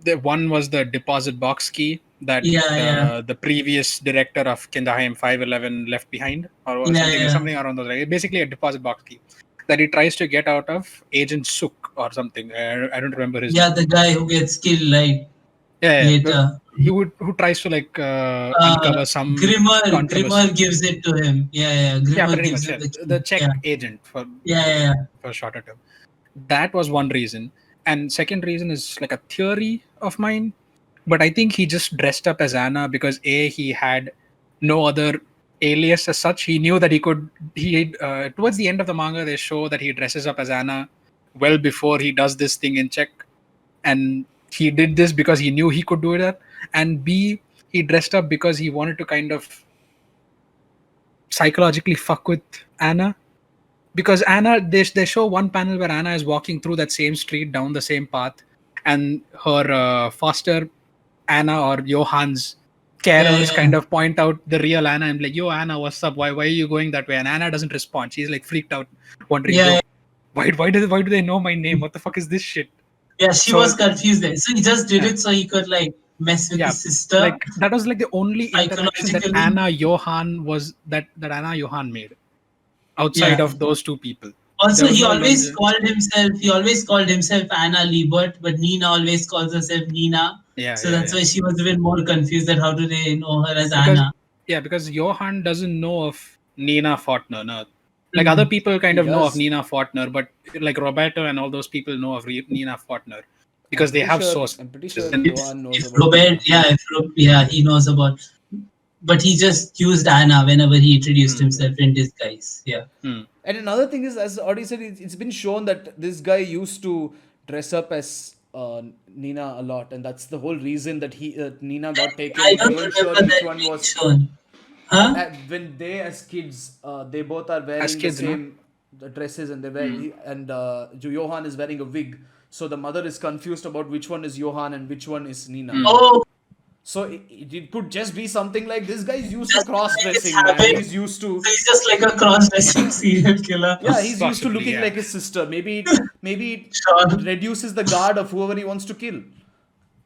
The one was the deposit box key that Yeah, yeah, the previous director of Kindaheim 511 left behind, or yeah, something yeah, something around those lines. Basically, a deposit box key that he tries to get out of Agent Suk or something. I don't remember his yeah. name. The guy who gets killed right Yeah, yeah. later. He would who tries to like Uh, uncover some Grimmer controversy. gives it to him. Yeah, yeah. Yeah, Grimmer pretty gives much. him Yeah, the key. the Czech Yeah, agent yeah, yeah. for a shorter term. That was one reason, and second reason is like a theory of mine. But I think he just dressed up as Anna because he had no other alias as such. He knew that he could. He towards the end of the manga, they show that he dresses up as Anna well before he does this thing in Czech, and he did this because he knew he could do that. And B, he dressed up because he wanted to kind of psychologically fuck with Anna. Because Anna, they show one panel where Anna is walking through that same street down the same path, and her foster Anna or Johan's Yeah, carers yeah, kind of point out the real Anna and like, "Yo, Anna, what's up? Why are you going that way?" And Anna doesn't respond. She's like freaked out, wondering, yeah, "Yo, why do they know my name? What the fuck is this shit?" yeah. She So was confused then. So he just did yeah, it so he could like mess with yeah, his sister like that was like the only interaction that psychologically. Anna Johan was that Anna Johan made outside Yeah. of those two people. Also, There was no Lunge. he always called himself Anna Liebert, but Nina always calls herself Nina. Yeah, So yeah, that's yeah. why she was even more confused that how do they know her as Because Anna. because Johan doesn't know of Nina Fortner. No, like other Mm. people kind He of know of does. Nina Fortner, but like Roberto and all those people know of Nina Fortner I'm because they pretty have sure. sources. I'm pretty sure And Johan knows If about Robert, Nina. yeah, yeah, he knows about, but he just used Anna whenever he introduced hmm, himself in disguise. Yeah. hmm, And another thing is, as Audi said, it's been shown that this guy used to dress up as Nina a lot, and that's the whole reason that Nina got taken. I We don't weren't sure remember which that one being was. shown. Huh? When they as kids, they both are as wearing the kids, no. same dresses, and Hmm. Johan is wearing a wig. So the mother is confused about which one is Johan and which one is Nina. Hmm. Oh, So it could just be something like this guy's used to just cross like his dressing, man. habit. He's used to. So he's just like a cross-dressing serial killer. Yeah, he's used to Possibly, looking yeah. like his sister. Maybe it Sure. reduces the guard of whoever he wants to kill.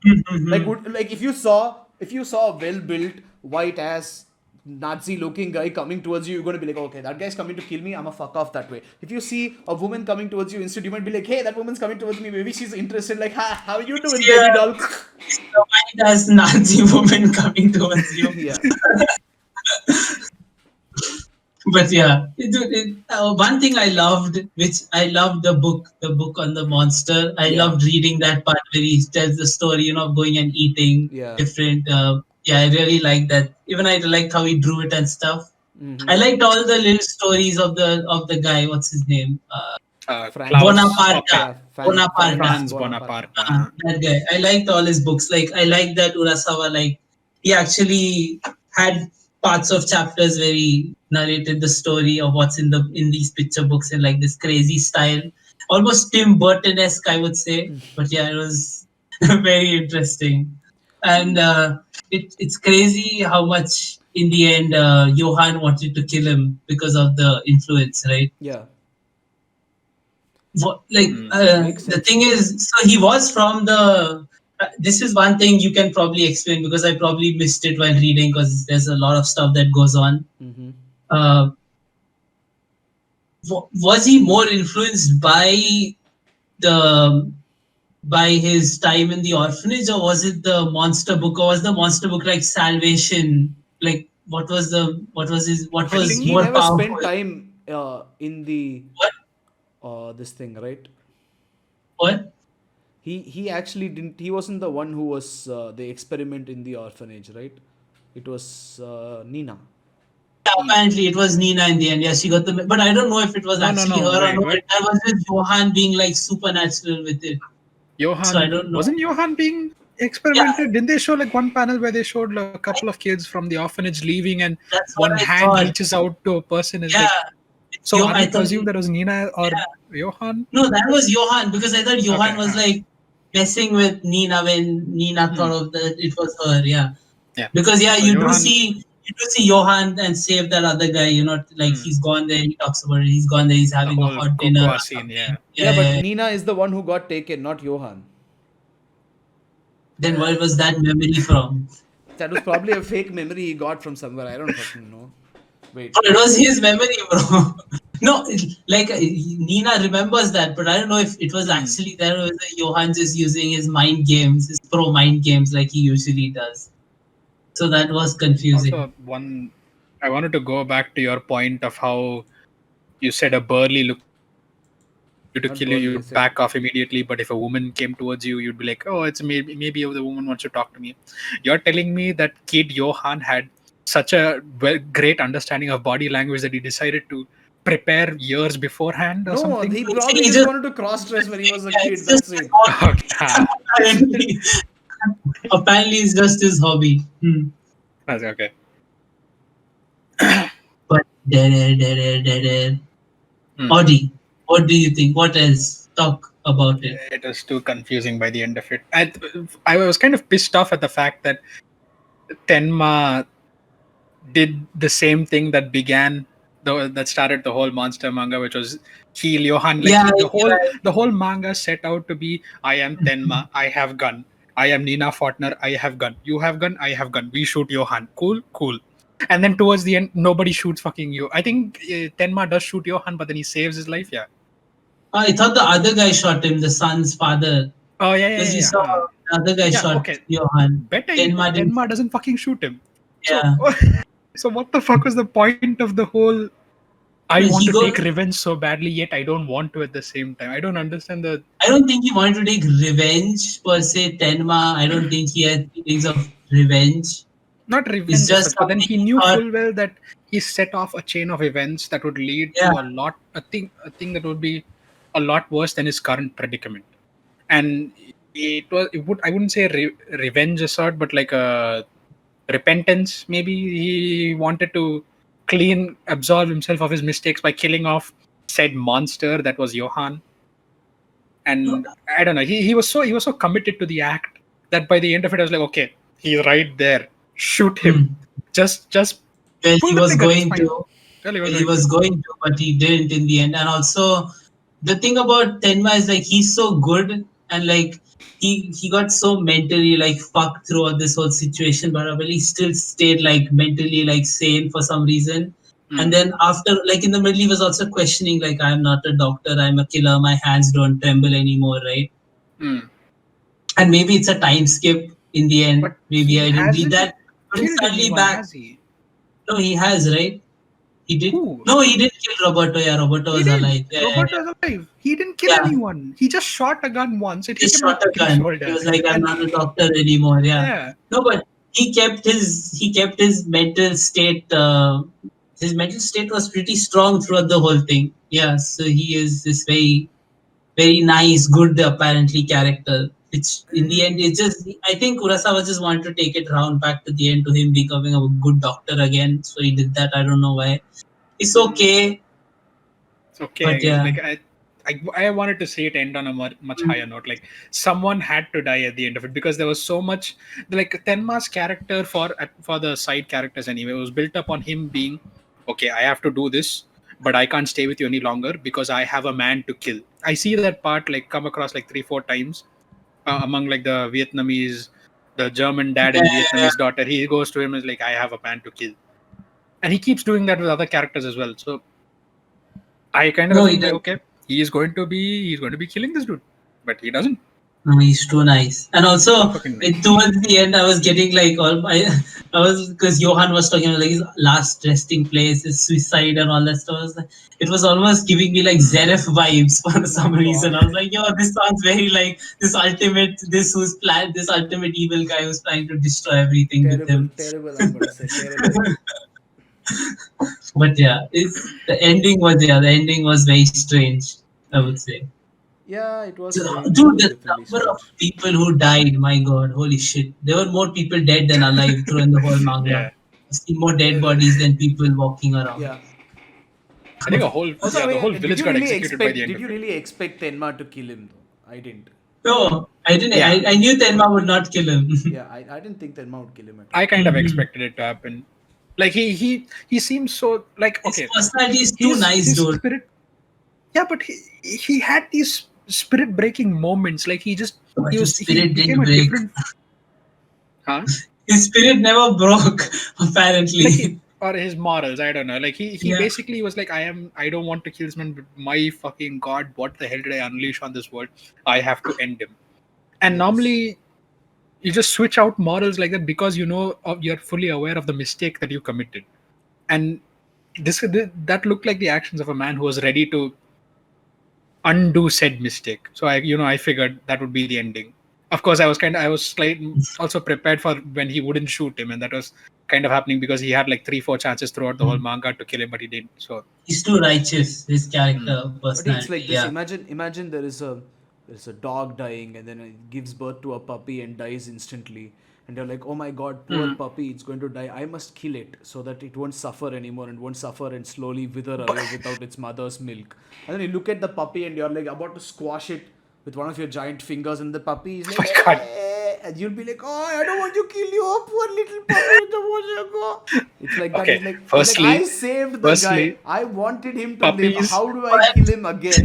Like Mhm. like if you saw a well built white ass Nazi looking guy coming towards you, you're gonna be like, okay, that guy's coming to kill me. I'ma fuck off that way. If you see a woman coming towards you, instead you might be like, hey, that woman's coming towards me. Maybe she's interested. Like, ha, how you doing, baby Yeah, doll? the white as Nazi woman coming towards you. Yeah. But yeah, one thing I loved, which I loved the book on the monster. I Yeah. loved reading that part where he tells the story, of going and eating Yeah. different. Yeah, I really liked that. Even I liked how he drew it and stuff. I Mm-hmm. liked all the little stories of the guy. What's his name? Franz. Klaus Bonaparta. Oppe, Yeah. Bonaparta. Franz Franz Bonaparte. Bonaparte. Uh-huh. That guy. I liked all his books. Like I liked that Urasawa. Like he actually had parts of chapters where he narrated the story of what's in these picture books in like this crazy style. almost Tim Burton-esque, I would say. But yeah, it was very interesting. And it's crazy how much in the end Johan wanted to kill him because of the influence, right? Yeah, Like makes the sense. thing is, so he was from the. This is one thing you can probably explain because I probably missed it while reading because there's a lot of stuff that goes on. Mm-hmm. Uh, was he more influenced the by his time in the orphanage, or was it the monster book, or was the monster book like salvation? Like what I was think he more never powerful? spent time in the What this thing, right? what? He actually didn't. He wasn't the one who was the experiment in the orphanage, right? It was Nina. Yeah, apparently it was Nina in the end. Yeah, she got the. But I don't know if it was No, no, actually no. her or Wait, not. wait. I was with Johan being like supernatural with it, so I Johan don't know. wasn't Johan being Yeah, experimented? Didn't they show like one panel where they showed like, a couple of kids from the orphanage leaving, and that's what one I hand thought. reaches out to a person? Is Yeah, like, so are I we to thought. assume that was Nina or Yeah. Johan? No, that was Johan because I thought Okay, Johan was like messing with Nina when Nina hmm, thought of that it was her. Yeah. yeah. Because yeah, So Johan, you do see Johan and save that other guy. You know, like hmm, he's gone there. He talks about it. He's gone there. He's the having a whole hot dinner cocoa or scene, something. yeah. Yeah, Yeah, but yeah. Nina is the one who got taken, not Johan. Then where was that memory from? That was probably a fake memory he got from somewhere. I don't fucking know. Wait. Oh, it was his memory, bro. No, like Nina remembers that, but I don't know if it was Hmm. actually there. Or whether Johan just using his mind games, his pro mind games, like he usually does. So that was confusing. Also, one, I wanted to go back to your point of how you said a burly looked to kill you, you'd back off Not immediately. Burley, I But if said. a woman came towards you, you'd be like, oh, it's maybe the woman wants to talk to me. You're telling me that kid Johan had such a great understanding of body language that he decided to prepare years beforehand or No, something? he See, probably he just just wanted to cross dress when he was a yeah, kid. it's just That's his it. hobby. Okay. apparently, apparently, it's just his hobby. Okay. But there. Hmm. Audi, what do you think? What else? Talk about it. It was too confusing by the end of it. I was kind of pissed off at the fact that Tenma did the same thing that that started the whole monster manga, which was heal Johan. Like Yeah, the whole manga set out to be, I am Tenma, I have gun. I am Nina Fortner, I have gun. You have gun, I have gun. We shoot Johan. Cool, cool. And then towards the end, nobody shoots fucking you. I think Tenma does shoot Johan, but then he saves his life. Yeah. I thought the other guy shot him, the son's father, Oh yeah, yeah, because yeah, we yeah. saw Huh. the other guy Yeah. shot Okay. Johan. Better yet, Tenma didn't. Tenma doesn't fucking shoot him. So, Yeah, so what the fuck was the point of the whole? I no, want he to take got. revenge so badly, yet I don't want to at the same time. I don't understand the. I don't think he wanted to take revenge per se. Tenma, I don't think he had feelings of revenge. Not It's revenge as just such, but then something he he knew thought. full well that he set off a chain of events that would lead Yeah, to a thing that would be a lot worse than his current predicament. And I wouldn't say revenge as sort, but like a repentance. Maybe he wanted to absolve himself of his mistakes by killing off said monster that was Johan. no, And I don't know. He was so committed to the act that by the end of it, I was like, okay, he's right there. Shoot him. hmm. Just Well, pull he the was trigger. It's going fine. to. Well, he was Well, he going to. was going to, but he didn't in the end. And also, the thing about Tenma is like he's so good and like he got so mentally like fucked throughout this whole situation, but he still stayed like mentally like sane for some reason. And Hmm. then after like in the middle, he was also questioning like I'm not a doctor, I'm a killer, my hands don't tremble anymore, right? Hmm. And maybe it's a time skip in the end. But Maybe he I didn't read hasn't that, but it's killed suddenly anyone, back. has he? No, he has, right? He did. Who? No, he didn't kill Roberto. Yeah, Roberto He was did. alive. Yeah, yeah, Roberto is alive. He didn't kill yeah. Yeah, anyone. He just shot a gun once. It hit just him in the shot a fucking gun. He shoulder. was like, "I'm And not a doctor anymore." Yeah. yeah. No, but he kept his mental state. His mental state was pretty strong throughout the whole thing. Yeah. So he is this very nice, good apparently character. Which in the end is just I think Urasawa just wanted to take it round back to the end to him becoming a good doctor again. So he did that. I don't know why. It's okay, It's okay, I but guess. yeah. Like I wanted to see it end on a much higher note. Like someone had to die at the end of it because there was so much. Like Tenma's character for the side characters anyway was built up on him being, okay, I have to do this, but I can't stay with you any longer because I have a man to kill. I see that part like come across like 3-4 times among like the Vietnamese, the German dad and Yeah. Vietnamese daughter. He goes to him and is like, I have a man to kill, and he keeps doing that with other characters as well. So I kind of No, he assumed like, does. okay, he's going to be killing this dude, but he doesn't. No, he's too nice. And Too also, fucking nice. towards the end, I was getting like I was because Johan was talking about like his last resting place, his suicide, and all that stuff. It was almost giving me like Zeref vibes for some reason. I was like, yo, this sounds very like this ultimate evil guy who's trying to destroy everything with him. Terrible. I'm gonna say terrible. But yeah, the ending was very strange, I would say. Yeah, it was Dude, strange. the Definitely number of strange. people who died, my god, holy shit. There were more people dead than alive throughout the whole manga. Yeah. I see more dead bodies than people walking around. Yeah. I think the whole Did village you got really executed by the end Did of you it. really expect Tenma to kill him though? I didn't. No, I didn't. Yeah. I knew Tenma would not kill him. Yeah, I didn't think Tenma would kill him at all. I kind of expected it to happen. Like he seems so like okay. His personality is too nice, his dude. Spirit, yeah, but he had these spirit breaking moments. Like he But he his he spirit became didn't a break. different. Huh? His spirit never broke, apparently. Like or his morals, I don't know. Like he Yeah. basically was like, I don't want to kill this man, but my fucking god, what the hell did I unleash on this world? I have to end him. And Yes. normally you just switch out morals like that because you're fully aware of the mistake that you committed. And that looked like the actions of a man who was ready to undo said mistake. So I figured that would be the ending. Of course, I was slightly also prepared for when he wouldn't shoot him, and that was kind of happening because he had like 3-4 chances throughout the whole manga to kill him, but he didn't. So He's too righteous, his character, But personality. it's like this. Yeah. Imagine there's a dog dying and then it gives birth to a puppy and dies instantly. And you're like, oh my god, poor puppy, it's going to die. I must kill it so that it won't suffer anymore and won't suffer and slowly wither away without its mother's milk. And then you look at the puppy and you're like about to squash it with one of your giant fingers, and the puppy is like, my God. and you'll be like, oh, I don't want to kill you, oh, poor little puppy, I don't want you to go. It's like that. Okay, It's like, firstly- I saved the guy. I wanted him to live. puppies- How do I kill him again?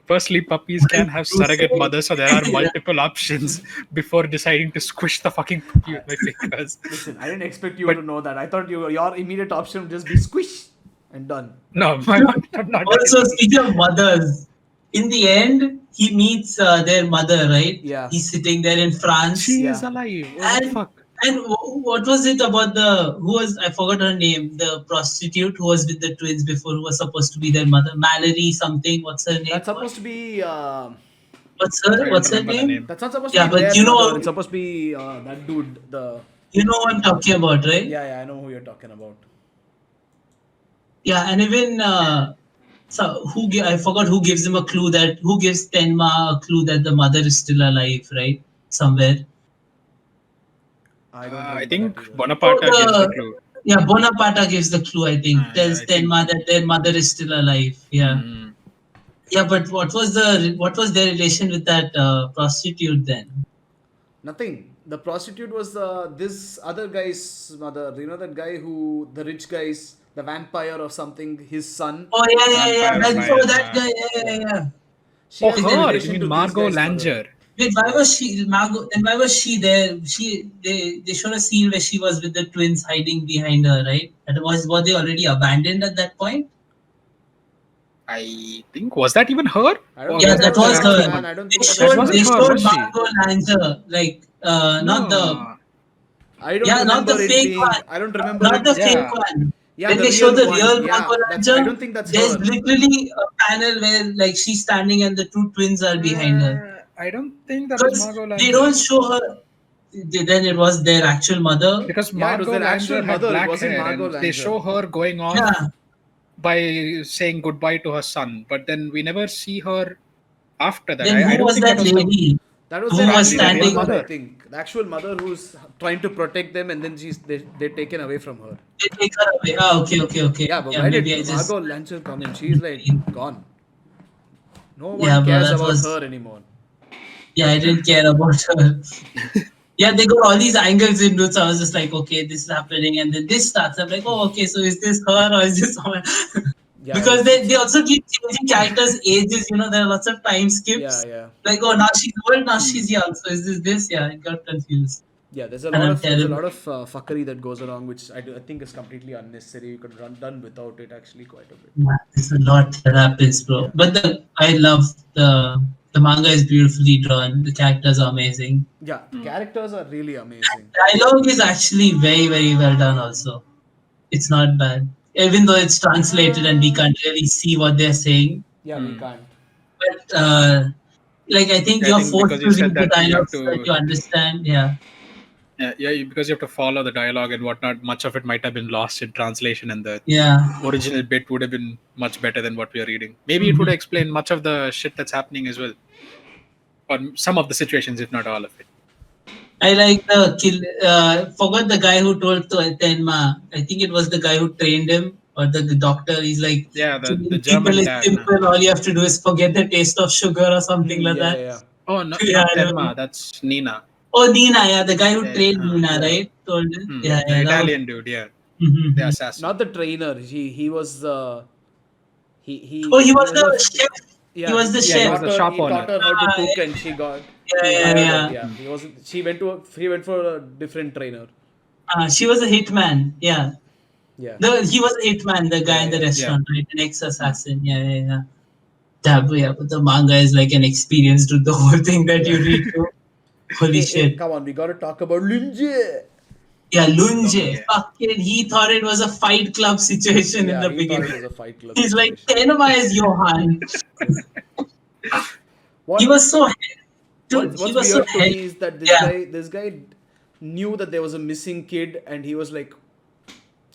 firstly, puppies can have surrogate mothers, so there are multiple options before deciding to squish the fucking puppy with my fingers. Listen, I didn't expect you to know that. I thought your immediate option would just be squish and done. No, I'm not. Also, speaking of mothers, in the end, he meets their mother, right? Yeah. He's sitting there in France. She Yeah. is alive. What the And, fuck? and what was it about I forgot her name, the prostitute who was with the twins before, who was supposed to be their mother? Mallory something, what's her name? That's supposed to be. What's I her don't remember the name? name. That's not supposed Yeah, to be but their you know- mother. It's supposed to be that dude. You know what I'm talking about, right? Yeah, I know who you're talking about. Yeah, and even I forgot who gives him a clue who gives Tenma a clue that the mother is still alive, right? Somewhere. I don't. I remember think that either. Bonaparte gives the clue. Yeah, Bonaparte gives the clue, I think. Yeah, Tells I think- Tenma that their mother is still alive. Yeah. Mm. Yeah, but what was their relation with that prostitute then? Nothing. The prostitute was this other guy's mother. You know that guy the rich guy's, the vampire or something, his son. Oh yeah. Vampire, That guy. Yeah. She has a her. relation You mean to this Margot guy's mother. Langer? Wait, why was she Margot? And why was she there? They showed a scene where she was with the twins hiding behind her, right? Were they already abandoned at that point? I think was that even her? I don't Or Yeah, think that that was her. her. Man, I don't They think showed wasn't her, showed was she? Margot Lancer, like not the I don't Yeah, not remember the it fake being. one. I don't remember not it. the Yeah. fake one. Yeah, When the they show the one. real Yeah, Margot I Lancer, don't think that's there's her. literally a panel where like she's standing and the two twins are behind her. I don't think that was Because Margot Langer. they don't show her. Then it was their actual mother. Because Yeah, it was Margot their actual Langer had mother, it black wasn't hair, Margot and they Langer. show her going on Yeah. by saying goodbye to her son, but then we never see her after that. Then I who don't was think that was lady? That was Who their was actual standing- mother, I Mother. think. The actual mother who's trying to protect them, and then they're taken away from her. They take her away. Ah, okay. Yeah, but why did maybe I just. Margot Lancer come in? She's like gone. No one Yeah, bro, cares that about was. her anymore. Yeah, I didn't care about her. Yeah, they got all these angles in it, so I was just like, okay, this is happening, and then this starts. I'm like, oh, okay, so is this her or is this someone? Yeah, Because they also keep changing characters' ages. There are lots of time yeah, skips. yeah. Like, oh, now she's old, now she's young. So is this? Yeah, I got confused, Yeah, and I'm there's a terrible. lot of fuckery that goes along, which I think is completely unnecessary. You could run done without it actually quite a bit. Yeah, there's a lot that happens, bro. Yeah, But I love the manga is beautifully drawn. The characters are amazing. yeah. The characters are really amazing. Dialogue is actually very, very well done. Also, it's not bad, even though it's translated and we can't really see what they're saying. Yeah, we can't. But like, I think I you're think forced because to you said read the that you dialogue have so that to, you understand. Yeah, because you have to follow the dialogue and whatnot. Much of it might have been lost in translation, and the yeah. original bit would have been much better than what we are reading. Maybe it would Mhm. explain much of the shit that's happening as well, or some of the situations, if not all of it. I like the kill. Forgot the guy who told Tenma. I think it was the guy who trained him or the doctor. He's like, Yeah, the killing people German is dad. Nah. simple. All you have to do is forget the taste of sugar or something like Yeah, that. yeah, yeah. Oh, no, Yeah, not I remember. Tenma. That's Nina. Oh, Nina, yeah, the guy who Yeah, trained Nina, Yeah. right? Told him. Yeah, the yeah, that was. Italian dude. Yeah, the Mhm. assassin. Not the trainer. He was Oh, he he was was the a chef. He yeah. was the Yeah, he chef. was the shop He taught owner. her how to Ah, cook, and she got yeah, he yeah, hired her. yeah. Yeah, he went for a different trainer. She was a hitman. Yeah, Yeah, he was a hitman. The guy yeah, in the yeah. Yeah. restaurant, right? An ex-assassin. Yeah, yeah, yeah. Yeah, but the manga is like an experience to the whole thing that you Yeah. read through. Holy Hey, shit. come on, we gotta talk about Lunge. Yeah, Lunje. Longe. Fucking, he thought it was a fight club situation in Yeah, the he thought it beginning. was a Fight Club He's like, situation. Tenma is Johan. He What was so dude, he what's was so weird to hell. me is that Yeah. this guy knew that there was a missing kid, and he was like,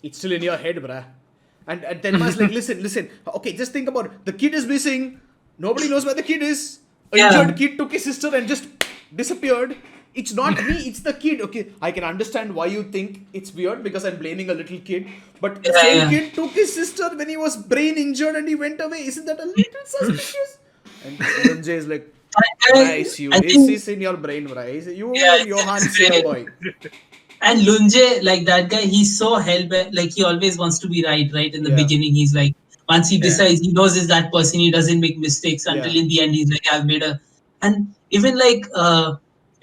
"It's still in your head, bruh." And Tenma's like, "Listen. Okay, just think about it. The kid is missing. Nobody knows where the kid is. An Yeah. injured kid took his sister and just disappeared. It's not me. It's the kid. Okay, I can understand why you think it's weird because I'm blaming a little kid. But the Yeah, same yeah. kid took his sister when he was brain injured and he went away. Isn't that a little suspicious?" And Ranjay is like, That guy, "Rice, you. I It's think, in your brain, Rice. You yeah, and Johan it's same great. boy." And Lunje, like that guy, he's so hell-bent. Like, he always wants to be right, right? In the Yeah, beginning, he's like, once he Yeah. decides, he knows is that person, he doesn't make mistakes until yeah, in the end, he's like, I've made a. And even like,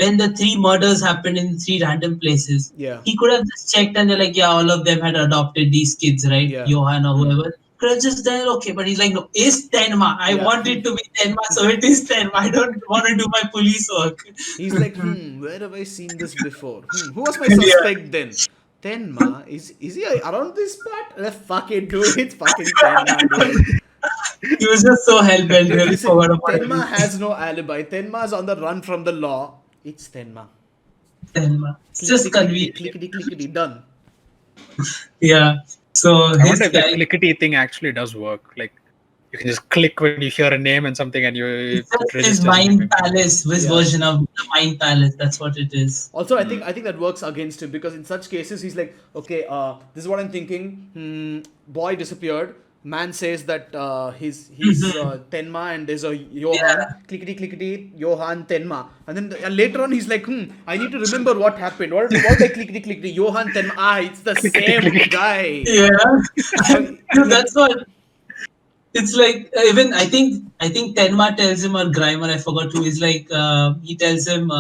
when the 3 murders happened in 3 random places, yeah, he could have just checked and they're like, yeah, all of them had adopted these kids, right? yeah, Johan or whoever. Could have just done okay, but he's like, no, it's Tenma. I yeah. want it to be Tenma, so it is Tenma. I don't want to do my police work. He's like, where have I seen this before? Who was my Yeah. suspect then? Tenma? Is he around this part? Fuck it, dude. It's fucking Tenma, dude. He was just so hell bent, really Listen, forgot about Tenma everything. has no alibi. Tenma's on the run from the law. It's Tenma. Tenma. It's Clickety, just clickety, convenient. clickety, clickety, done. Yeah. So I his wonder if the guy, clickety thing actually does work. Like, you can just click when you hear a name and something, and it's it just his registers in your mind memory. palace, his Yeah. version of the mind palace. That's what it is. Also, I think that works against him because in such cases he's like, okay, this is what I'm thinking. Boy disappeared. Man says that he's Tenma and there's a Johan. Yeah. Clickety clickety Johan Tenma. And then later on he's like, I need to remember what happened. What I clickety clickety Johan Tenma? Ah, it's the same guy. Yeah. Dude, that's what. It's like, even I think Tenma tells him, or Grimer, I forgot who, is like, he tells him,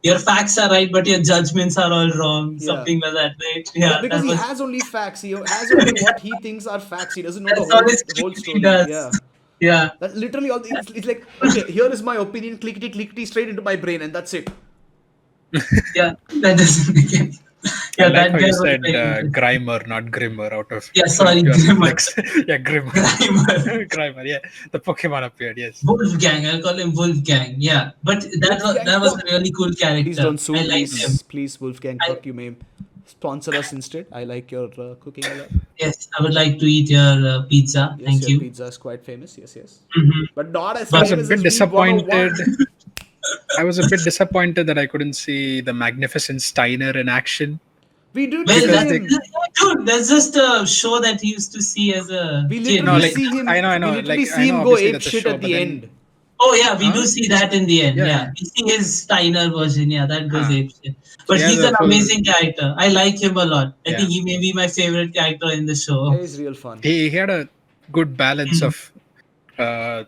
your facts are right, but your judgments are all wrong. Yeah. Something like that, right? Yeah, Because that he was. has only facts. He has only what he thinks are facts. He doesn't know the That's all his whole stupidity story. does. Yeah. Yeah. That literally all it's like, okay, here is my opinion, clickety clickety straight into my brain, and that's it. Yeah, that doesn't make it. I Yeah, like that how guy you was said very interesting. Grimer, not Grimmer, out of Yeah, sorry, pure Grimmer. reflex. Yeah, Grimmer. Grimer. Grimer, yeah. The Pokemon appeared, yes. Wolfgang, I'll call him Wolfgang. Yeah, but that was a Puck. really cool Please character. don't sue, I liked him. please, Wolfgang I, Puck. You may sponsor us instead. I like your cooking a lot. yes, I would like to eat your pizza. Yes, Thank your you. pizza is quite famous. Yes. Mhm. But not as I was a famous bit as disappointed. Weeb101. I was a bit disappointed that I couldn't see the magnificent Steiner in action. We did Well, see Because that's they, him. dude. That's just a show that he used to see as a We kid. no, literally like, Like, see him. I know, We literally like, I see know, him go obviously ape that's a shit show, at but the then, end. Oh yeah, we Huh? do see that in the end. Yeah. Yeah, we see his Steiner version. Yeah, that goes Huh. ape shit. But he has he's a an full- amazing character. I like him a lot. I Yeah. think he may be my favorite character in the Yeah, show. he's real fun. He had a good balance of uh,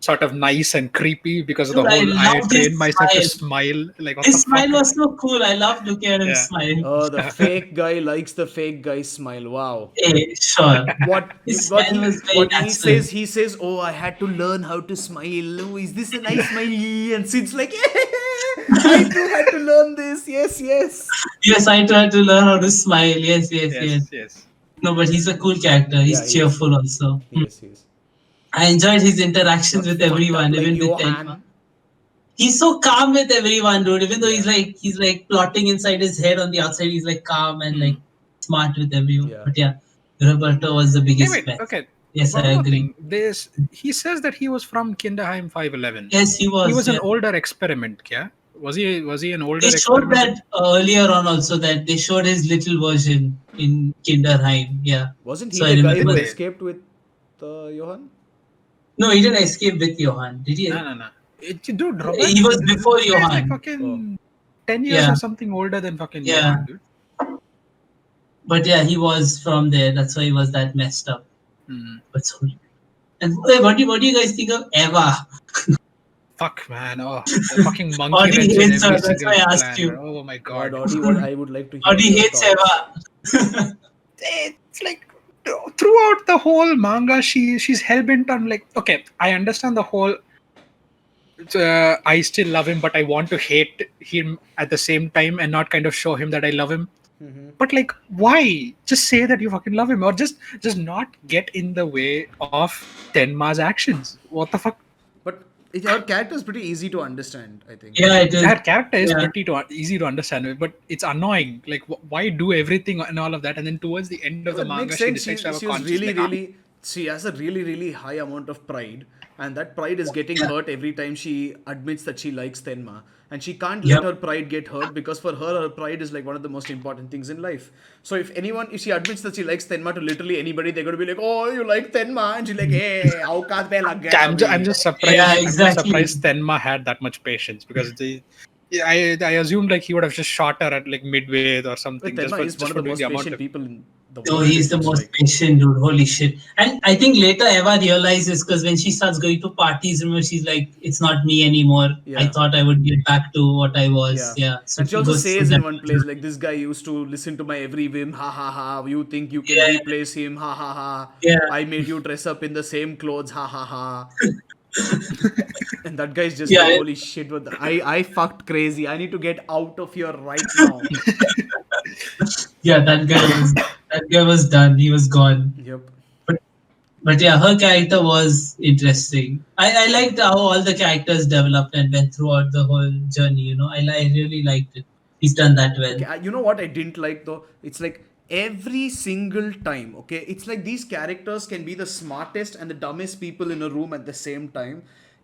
sort of nice and creepy because of the Dude, I whole I loved his trained myself to smile. smile. Like, what the His smile fuck? was so cool. I loved looking at him Yeah. smile. The fake guy likes the fake guy's smile. Wow. Hey, sure. What His what smile he was very what natural. he says, oh, I had to learn how to smile. Oh, is this a nice smile? And Sid's like, I too had to learn this. Yes, yes. Yes, I tried to learn how to smile. Yes, yes, yes. Yes. No, but he's a cool character. Yeah, He's he is. cheerful also. He is. I enjoyed his interactions Not with fucked up everyone, like even with Johan. Tenma. He's so calm with everyone, dude. Even though he's like plotting inside his head, on the outside he's like calm and like smart with everyone. Yeah. But yeah, Roberto was the Hey, biggest wait. mess. Okay. Yes, One I more agree. thing. He says that he was from Kinderheim 511. Yes, he was. He was yeah. an older experiment. Yeah. Was he an older They showed experiment? that earlier on also, that they showed his little version in Kinderheim. Yeah. Wasn't he So I the guy who remember. escaped with Johan? No, he didn't escape with Johan. Did he? No. Dude, Robert, He was before this guy is like Johan. fucking 10 years Yeah. or something older than fucking Yeah. Johan, dude. But yeah, he was from there. That's why he was that messed up. Hmm. But so. And wait, what do you guys think of Eva? Fuck, man. Oh, the fucking monkey Audi wrench in hates every her, that's single why I asked plan. you. Bro. Oh my God, god. Audi, what I would like to hear. Audi your hates thoughts. Eva. It's like throughout the whole manga, she's hell-bent on like, okay, I understand the whole I still love him, but I want to hate him at the same time and not kind of show him that I love him. But like, why? Just say that you fucking love him, or just not get in the way of Tenma's actions. What the fuck? But her character is pretty easy to understand, I think. Yeah, it is. Her character is Yeah. pretty easy to understand, but it's annoying. Like, why do everything and all of that, and then towards the end of the It manga, makes she sense. decides to have a She was conscious. she has a really high amount of pride, and that pride is getting hurt every time she admits that she likes Tenma, and she can't let Yep. her pride get hurt, because for her pride is like one of the most important things in life. So if she admits that she likes Tenma to literally anybody, they're going to be like, oh, you like Tenma, and she's like, hey, aukaat pe lag gaya I'm abhi." just surprised. Yeah, I'm just exactly. surprised Tenma had that much patience, because I assumed like he would have just shot her at like midway or something. But Tenma is one of the doing most amount patient of- people in the Oh, world. he's it the looks most like. patient dude. Holy shit. And I think later Eva realizes, because when she starts going to parties, remember, she's like, it's not me anymore. Yeah. I thought I would get back to what I was. Yeah. So And she also goes through says in that one place, like, this guy used to listen to my every whim, ha ha ha. You think you can Yeah. replace him, ha ha ha. Yeah. I made you dress up in the same clothes, ha ha ha. And that guy's just Yeah. like, holy shit, I fucked crazy. I need to get out of here right now. Yeah, that guy was done. He was gone. Yep. But yeah, her character was interesting. I liked how all the characters developed and went throughout the whole journey. I really liked it. He's done that well. Okay, you know what I didn't like though? It's like every single time, okay? It's like these characters can be the smartest and the dumbest people in a room at the same time.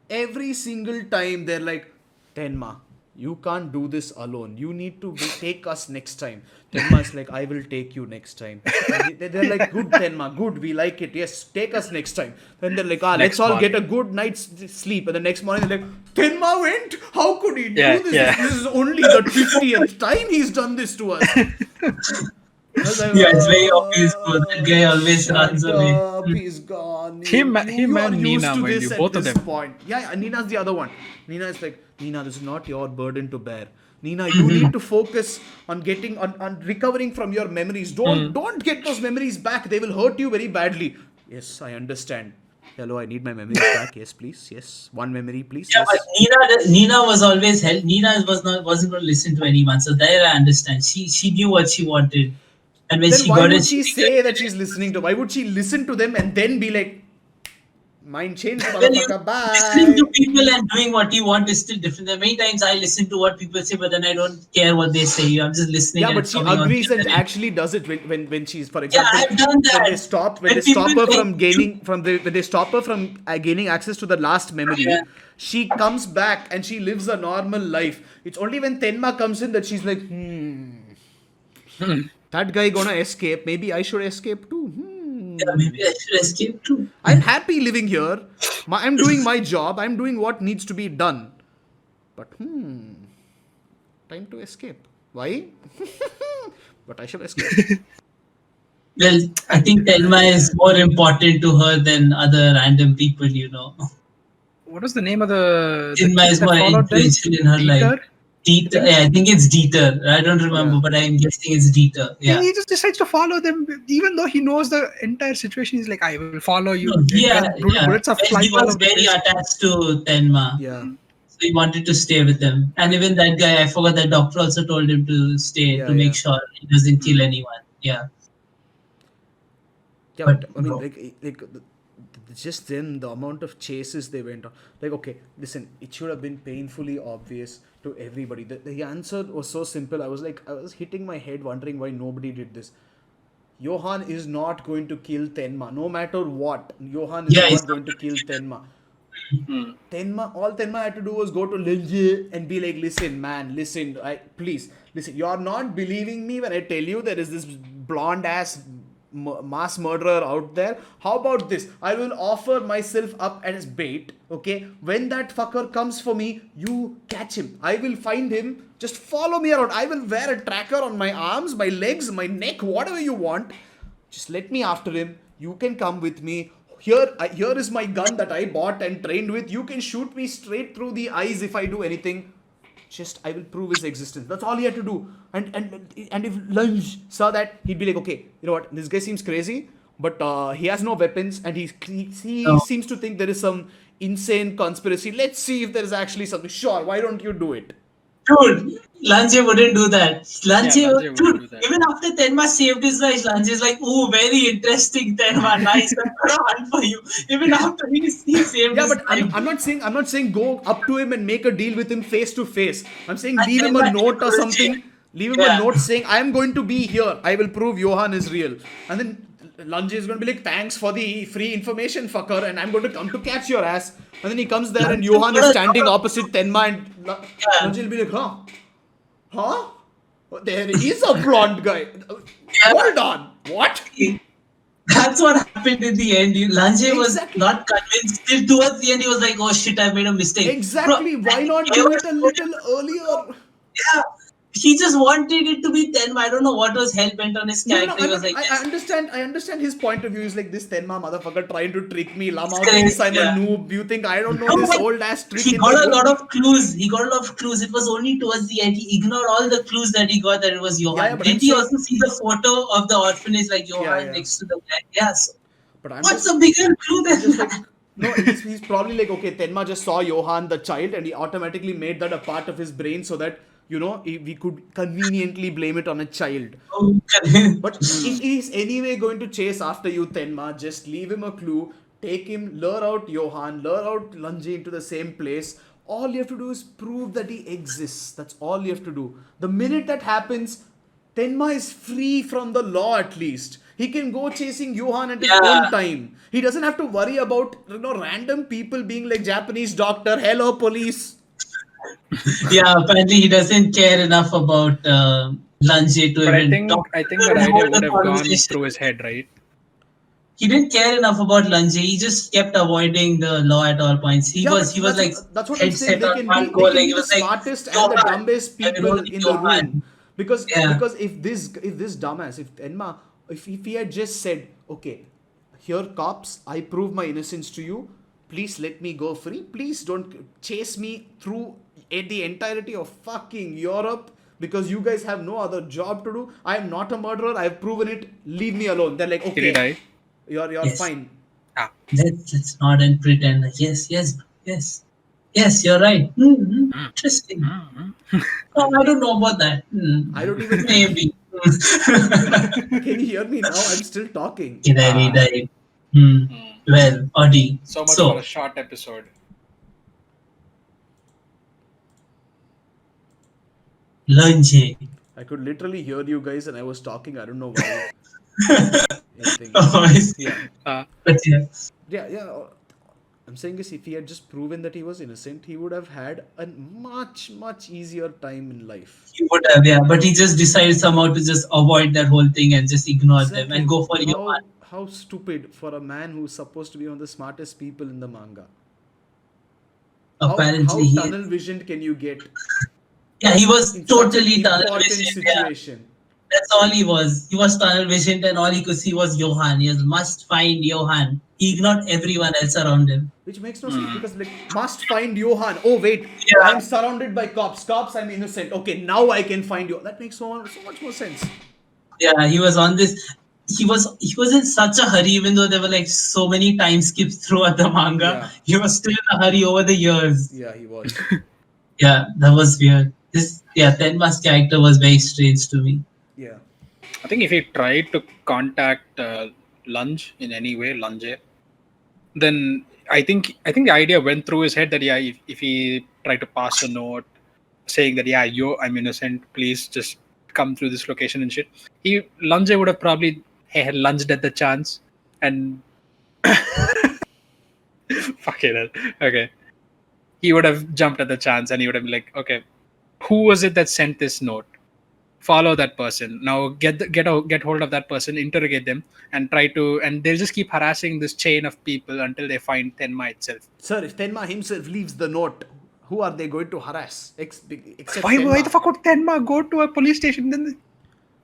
Every single time they're like, Tenma, you can't do this alone. You need to take us next time. Tenma's like, I will take you next time. And they're like, good Tenma, good, we like it. Yes, take us next time. Then they're like, let's Next all morning. get a good night's sleep. And the next morning they're like, Tenma went? How could he Yeah, do this? yeah. This is only the 50th time he's done this to us. I was like, Yeah, it's very obvious, bro. That guy always shut runs away. up, he's gone. Him you and are used Nina, to mind this you, at both of this them. point. Yeah, Nina's the other one. Nina is like, Nina, this is not your burden to bear. Nina, you need to focus on getting on recovering from your memories. Don't get those memories back. They will hurt you very badly. Yes, I understand. Hello, I need my memories back. Yes, please. Yes, one memory, please. Yeah, Yes. but Nina was always held. Nina wasn't going to listen to anyone. So there I understand. She knew what she wanted, and when Then she why got would it, she say that she's listening to? Why would she listen to them and then be like, mind changed, Well, motherfucker, listening to bye. people and doing what you want is still different. There are many times I listen to what people say, but then I don't care what they say. I'm just listening. Yeah, and but it's she coming out agrees the and other end. actually does it when she's, for Yeah, example, I've done that. when they stop When her people from say- gaining when they stop her from gaining access to the last memory. Yeah. She comes back and she lives a normal life. It's only when Tenma comes in that she's like, that guy gonna escape. Maybe I should escape too. Yeah, maybe I should escape too. I'm happy living here. I'm doing my job. I'm doing what needs to be done. But time to escape. Why? But I shall escape. Well, I think Telma is more important to her than other random people, What was the name of the Telma kid is that more followed them? influential in her life. Dieter? Dieter, yeah, I think it's Dieter. I don't remember, Yeah. but I'm guessing it's Dieter. Yeah. He just decides to follow them, even though he knows the entire situation. He's like, I will follow you. No, yeah, yeah. Bullets are Well, he flying all was over the very place. attached to Tenma. Yeah. So he wanted to stay with him. And even that guy, I forgot that doctor also told him to stay to Yeah, make yeah. sure he doesn't kill anyone. Yeah. Yeah, But but I mean, bro, just then the amount of chases they went on. Like, okay, listen, it should have been painfully obvious to everybody. The answer was so simple. I was hitting my head wondering why nobody did this. Johan is not going to kill Tenma, no matter what. Johan is yeah, he's not going to kill Tenma. Hmm. All Tenma had to do was go to Lilje and be like, listen, man, listen, please, listen, you're not believing me when I tell you there is this blonde ass mass murderer out there. How about this? I will offer myself up as bait, okay? When that fucker comes for me, you catch him. I will find him. Just follow me around. I will wear a tracker on my arms, my legs, my neck, whatever you want. Just let me after him. You can come with me. Here is my gun that I bought and trained with. You can shoot me straight through the eyes if I do anything. Just I will prove his existence. That's all he had to do. And if Lunge saw that, he'd be like, okay, you know what? This guy seems crazy, but he has no weapons, and he no. seems to think there is some insane conspiracy. Let's see if there is actually something. Sure, why don't you do it? Dude, Lance wouldn't do that. Yeah, Lance wouldn't Dude, do that. even after Tenma saved his life, Lance is like, ooh, very interesting, Tenma. Nice. I'm gonna hunt for you. Even after he saved Yeah, his but life. I'm not saying go up to him and make a deal with him face to face. I'm saying And leave him a Tenma note or didn't something. Leave him a Yeah. note saying I am going to be here. I will prove Johan is real. And then Lunge is going to be like, thanks for the free information, fucker, and I'm going to come to catch your ass. And then he comes there and Lunge Johan got is a standing lot of- opposite Tenma and Yeah. Lunge will be like, huh? Huh? There is a blonde guy. Yeah. Hold on. What? That's what happened in the end. Lance was Exactly. not convinced. Till towards the end, he was like, oh shit, I made a mistake. Exactly. Bro, Why not he do was it a little earlier? Yeah. He just wanted it to be Tenma. I don't know what was hell bent on his No, character. He I'm was not, like, I understand. I understand his point of view. He's like this Tenma motherfucker trying to trick me. Lama crazy, thinks I'm yeah. a noob. You think I don't know No, this but old ass trick he in got the a lot book? of clues. He got a lot of clues. It was only towards the end. He ignored all the clues that he got that it was Johan. Yeah, but I'm Didn't he saying, also see the photo of the orphanage like Johan yeah. next to the guy? Yeah. So But what's a bigger clue I'm than just that? like, no. He's probably like, okay, Tenma just saw Johan the child, and he automatically made that a part of his brain so that we could conveniently blame it on a child. Okay. But if he's anyway going to chase after you, Tenma, just leave him a clue. Take him, lure out Johan, lure out Lunji into the same place. All you have to do is prove that he exists. That's all you have to do. The minute that happens, Tenma is free from the law at least. He can go chasing Johan at his Yeah. own time. He doesn't have to worry about random people being like Japanese doctor, hello police. Yeah, apparently he doesn't care enough about Lanjay to But even talk I to think him that and idea hold would a have gone conversation. through his head, right? He didn't care enough about Lanjay. He just kept avoiding the law at all points. He Yeah, was but like that's what I'm head saying. set on one goal. Like They he can be the was like, smartest and the Johan, dumbest I will people only in the room. Johan. Yeah. Because if this dumbass, if Enma, if he had just said, okay, here cops, I prove my innocence to you. Please let me go free. Please don't chase me through the entirety of fucking Europe because you guys have no other job to do. I am not a murderer. I've proven it. Leave me alone. They're like, Did he okay, die? you're Yes. fine. Ah. Let's not and pretend. Like, yes, you're right. Interesting. Oh, I don't know about that. I don't even. Maybe. Can you hear me now? I'm still talking. Did I read that? Well, Audi. So much for a short episode. Lanjay. I could literally hear you guys and I was talking. I don't know why. Anything. Oh, I see. Yeah. But yeah. Yeah. I'm saying is if he had just proven that he was innocent, he would have had a much, much easier time in life. He would have, yeah, but he just decided somehow to just avoid that whole thing and just ignore them and Exactly. go for Johan. How stupid for a man who's supposed to be one of the smartest people in the manga. Apparently, How he tunnel is. visioned can you get Yeah, he was in such an totally tunnel important visioned. Yeah, situation? that's all he was. He was tunnel visioned, and all he could see was Johan. He was, must find Johan. He ignored everyone else around him. Which makes no sense because like must find Johan. Oh wait, I am Yeah, surrounded by cops. Cops, I'm innocent. Okay, now I can find you. That makes so much more sense. yeah, he was on this. He was in such a hurry, even though there were like so many time skips throughout the manga. Yeah, He was still in a hurry over the years. yeah, he was. Yeah, that was weird. This yeah, Tenma's character was very strange to me. Yeah. I think if he tried to contact Lunge in any way, Lunge, then I think the idea went through his head that yeah, if he tried to pass a note saying that yeah, I'm innocent, please just come through this location and shit. Lunge would have probably had lunged at the chance and fuck it. Okay. He would have jumped at the chance and he would have been like, okay, who was it that sent this note? Follow that person now. Get hold of that person, interrogate them, and try to. And they'll just keep harassing this chain of people until they find Tenma itself. Sir, if Tenma himself leaves the note, who are they going to harass? Except Why the Tenma. fuck would Tenma go to a police station? Then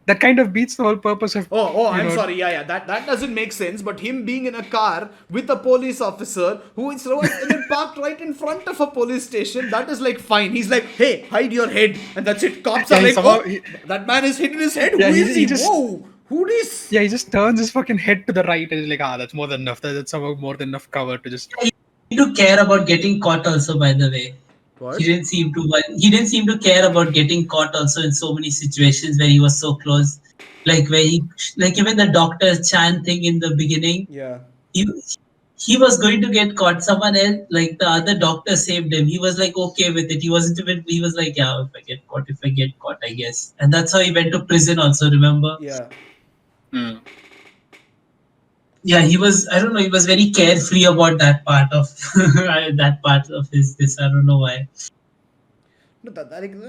that kind of beats the whole purpose of. I'm sorry. Yeah. That doesn't make sense. But him being in a car with a police officer who is and then parked right in front of a police station, that is like fine. He's like, hey, hide your head, and that's it. Cops Yeah, are he like, somehow- oh, he- that man is hidden his head. Yeah, Who he- is he he? just- Whoa, who this? Yeah, he just turns his fucking head to the right and he's like, that's more than enough. That's somehow more than enough cover to just. He didn't care about getting caught also, by the way. What? He didn't seem to care about getting caught also in so many situations where he was so close. Like where he like even the Dr. Chan thing in the beginning, Yeah. he he was going to get caught. Someone else, like the other doctor saved him. He was like okay with it. He wasn't even he was like, yeah, if I get caught, I guess. And that's how he went to prison also, remember? Yeah. Hmm. Yeah, he was I don't know, he was very carefree about that part of that part of his this. I don't know why. No,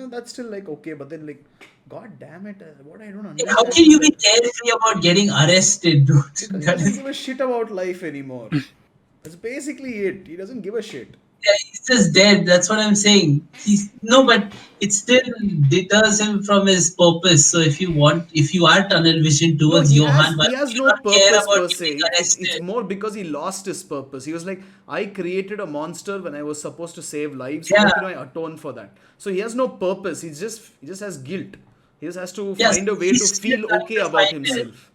that's still like okay, but then like, god damn it, what I don't How understand can is you be that carefree about getting arrested, dude? because he That doesn't is, give a shit about life anymore. That's basically it. He doesn't give a shit. yeah, he's just dead. That's what I'm saying. He's no, but it still deters him from his purpose. So if you are tunnel vision No, towards Johan, why he would has you no not care purpose about per se. getting It's arrested? more because he lost his purpose. He was like, I created a monster when I was supposed to save lives. How Yeah, can I atone for that? So he has no purpose. He just has guilt. He just has to yes, find a way to he's still feel trying okay to about find it. himself.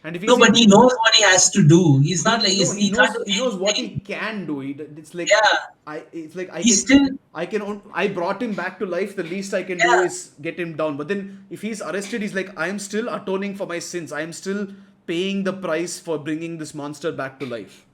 And if he's No, but in he knows what he has to do. He's not like no he can't do he knows what he anything. can do. It's like Yeah, it's like he's still I brought him back to life. The least I can do yeah. is get him down. But then if he's arrested, he's like, I am still atoning for my sins. I am still paying the price for bringing this monster back to life.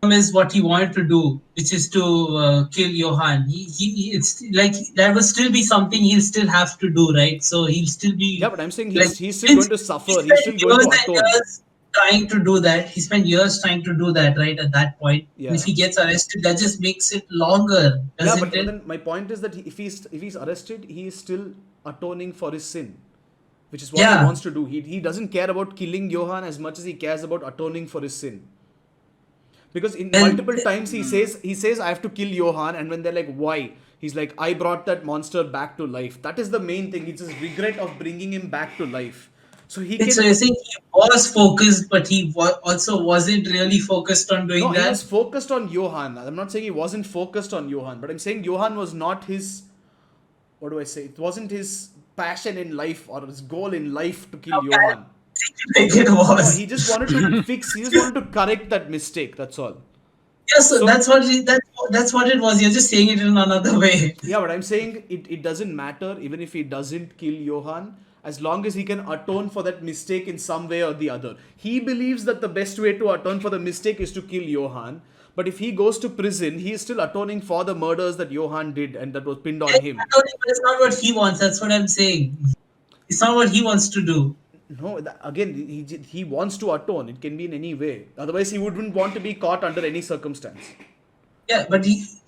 Is what he wanted to do, which is to kill Johan. It's like that will still be something he'll still have to do, right? So he'll still Yeah, be but I'm saying like he's still since going to he suffer. He's spent still going years to and atone. years trying to do that. He spent years trying to do that, right? At that point, and if Yeah. he gets arrested, that just makes it longer, Yeah, doesn't but it? then my point is that if he's arrested, he is still atoning for his sin, which is what he Yeah, wants to do. He doesn't care about killing Johan as much as he cares about atoning for his sin. Because in and multiple times he says I have to kill Johan, and when they're like why, he's like I brought that monster back to life. That is the main thing. It's his regret of bringing him back to life. So he so can you're saying he was focused, but he also wasn't really focused on no, doing he was that. focused on Johan. I'm not saying he wasn't focused on Johan, but I'm saying Johan was not his what do I say? It wasn't his passion in life or his goal in life to kill Okay, I Johan. think it No, was. he just wanted to fix. He just wanted to correct that mistake. That's all. Yeah, so So that's what it was. You're just saying it in another way. yeah, but I'm saying it doesn't matter even if he doesn't kill Johan, as long as he can atone for that mistake in some way or the other. He believes that the best way to atone for the mistake is to kill Johan. But if he goes to prison, he is still atoning for the murders that Johan did and that was pinned Yeah, on he's him. not doing- but it's not what he wants. That's what I'm saying. It's not what he wants to do. No, again, he wants to atone. It can be in any way. Otherwise, he wouldn't want to be caught under any circumstance. Yeah, but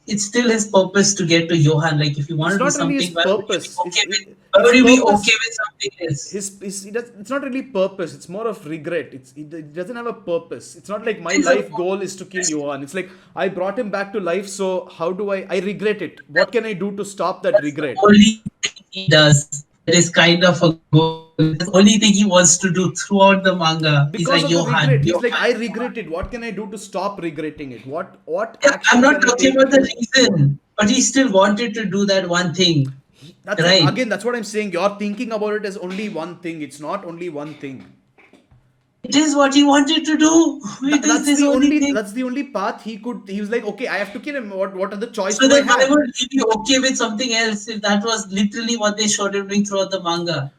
it's still his purpose to get to Johan. Like, if you want It's to do not really something, his why would you be purpose. okay with? Why would His you be purpose. okay with something else? It's not really purpose. It's more of regret. It doesn't have a purpose. It's not like my It's a life goal is to kill Johan. It's like I brought him back to life. So how do I regret it? What can I do to stop that That's the regret? only thing he does. That is kind of a goal. That's the only thing he wants to do throughout the manga. He's Because like, of the regret. Johan, He's like, Johan, I Johan. regret it. What can I do to stop regretting it? What Yeah, I'm action not can I talking take about the to? reason, but he still wanted to do that one thing, That's right? again. That's what I'm saying. You're thinking about it as only one thing. It's not only one thing. It is what he wanted to do. It is That's this the only only. thing. That's the only path he could. He was like, okay, I have to kill him. What other choice So do I then why have? would he be okay with something else if that was literally what they showed him doing throughout the manga?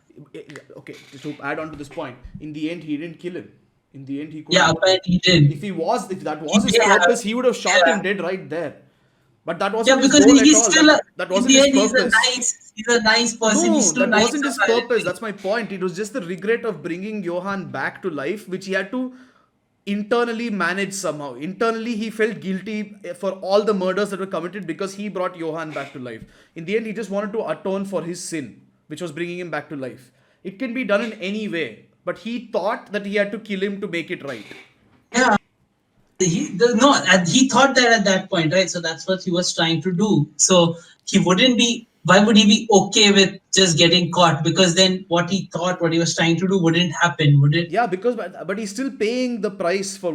Okay, to add on to this point, in the end, he didn't kill him. In the end, he Yeah, couldn't. apparently he did. If that was his Yeah, purpose, he would have shot yeah. him dead right there. But that Yeah, wasn't his because goal at he's all. still That in wasn't the his end purpose. he's a nice person. He's No, too that nice wasn't his purpose. apparently. That's my point. It was just the regret of bringing Johan back to life, which he had to internally manage somehow. Internally, he felt guilty for all the murders that were committed because he brought Johan back to life. In the end, he just wanted to atone for his sin, which was bringing him back to life. It can be done in any way, but he thought that he had to kill him to make it right. Yeah. No, and he thought that at that point, right? So that's what he was trying to do. So he wouldn't be. Why would he be okay with just getting caught? Because then what he thought, what he was trying to do, wouldn't happen, would it? Yeah, because but he's still paying the price for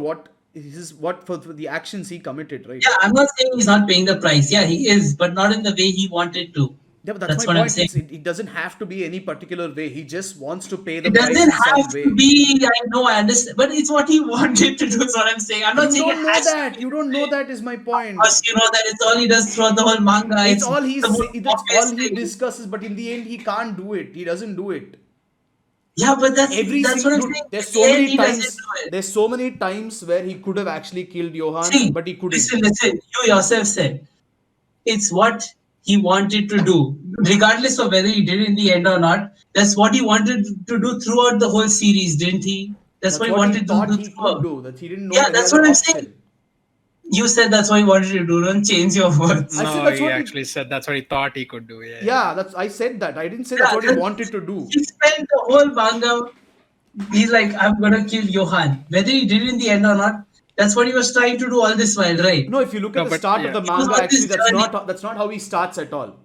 for the actions he committed, right? Yeah, I'm not saying he's not paying the price. Yeah, he is, but not in the way he wanted to. Yeah, but that's That's my what I'm point. saying. It doesn't have to be any particular way. He just wants to pay the It price doesn't in some have to way. be. I know, I understand, but it's what he wanted to do. Is what I'm saying. I'm not You saying it don't know has to that. be You don't this know way. that is my Of point. course, you know that it's all he does throughout the whole manga. It's It's all the most that's all obvious he thing. discusses, but in the end he can't do it. He doesn't do it. Yeah, but Every that's what single I'm dude, saying. In the end, he doesn't do it. there's so many times where he could have actually killed Johan, See, but he couldn't. listen. You yourself said it's what he wanted to do, regardless of whether he did it in the end or not. That's what he wanted to do throughout the whole series, didn't he? That's That's what he what he wanted to thought do he could throughout. do. That he didn't know Yeah, any that's other what I'm saying. option. You said that's what he wanted to do. Don't change your words. I said No, that's he what actually said that's what he thought he could do. Yeah. yeah, I said that. I didn't say that's Yeah, what he wanted to do. he spent the whole manga. He's like, I'm gonna kill Johan. Whether he did it in the end or not, that's what he was trying to do all this while, right? No, if you look at No, the but start of yeah. the He was manga, on actually this journey. that's not how he starts at all.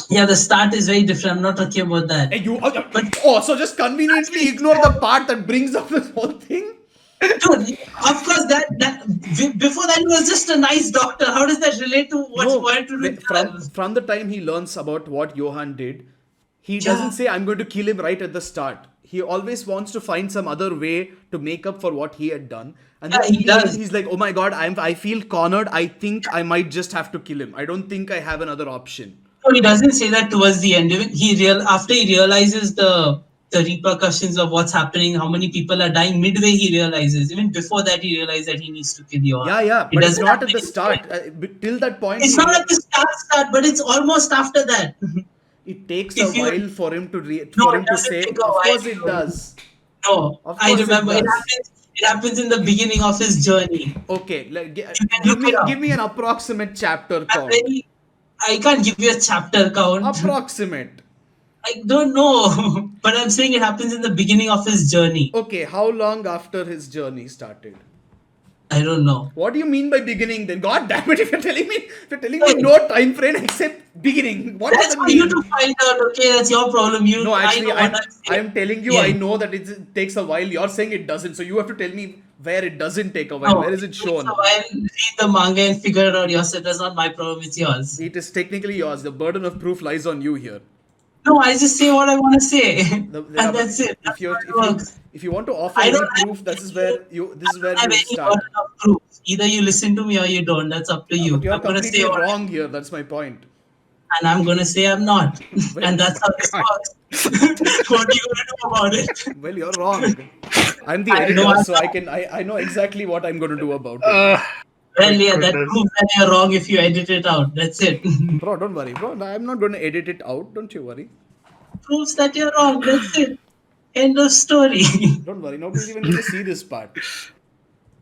Yeah, the start is very different. I'm not talking about that. And you But so just conveniently ignore the part that brings up this whole thing. dude, of course, before that he was just a nice doctor. How does that relate to what he No, wanted to do? In from the time he learns about what Johan did, he doesn't Yeah. say I'm going to kill him right at the start. He always wants to find some other way to make up for what he had done. And Yeah, then in he the end, does. he's like, "Oh my god, I feel cornered. I think I might just have to kill him. I don't think I have another option." No, he doesn't say that towards the end. Even after he realizes the repercussions of what's happening, how many people are dying. Midway, he realizes. Even before that, he realized that he needs to kill Johan. Yeah, yeah, It but it's doesn't not happen at the in the start. end. Till that point, It's not at the start, but it's almost after that. it takes a If you while for him to no, for it him to doesn't say. take a Of while. course, it does. No, Of I course it remember it does. happens. It happens in the beginning of his journey. Okay, You can look it up. give me an approximate chapter I'm count. I can't give you a chapter count. Approximate. I don't know, but I'm saying it happens in the beginning of his journey. Okay, how long after his journey started? I don't know. What do you mean by beginning then? God damn it, if you're telling me no time frame except beginning. What does That's that for mean? you to find out. Okay, that's your problem. No, actually, I know what I'm saying. I'm telling you, Yeah. I know that it takes a while. You're saying it doesn't. So you have to tell me where it doesn't take a while. No, Where is it takes shown? a while. Read the manga and figure it out yourself. That's not my problem. It's yours. It is technically yours. The burden of proof lies on you here. No, I just say what I want to say, and Yeah, but that's it. if That's you how it works. if you want to offer I any don't have proof, this is where you have any start. burden of proof. Either you listen to me or you don't. That's up to you. But you're I'm gonna say completely what wrong here. That's my point. and I'm gonna say I'm not, and that's how this works. What are you gonna do about it? Well, you're wrong. I'm the I editor, know I'm so I know exactly what I'm going to do about it. Well, yeah, that Goodness. proves that you're wrong if you edit it out. That's it. Bro, don't worry, bro. I'm not going to edit it out. Don't you worry. Proves that you're wrong. That's it. End of story. Don't worry, nobody's even going to see this part.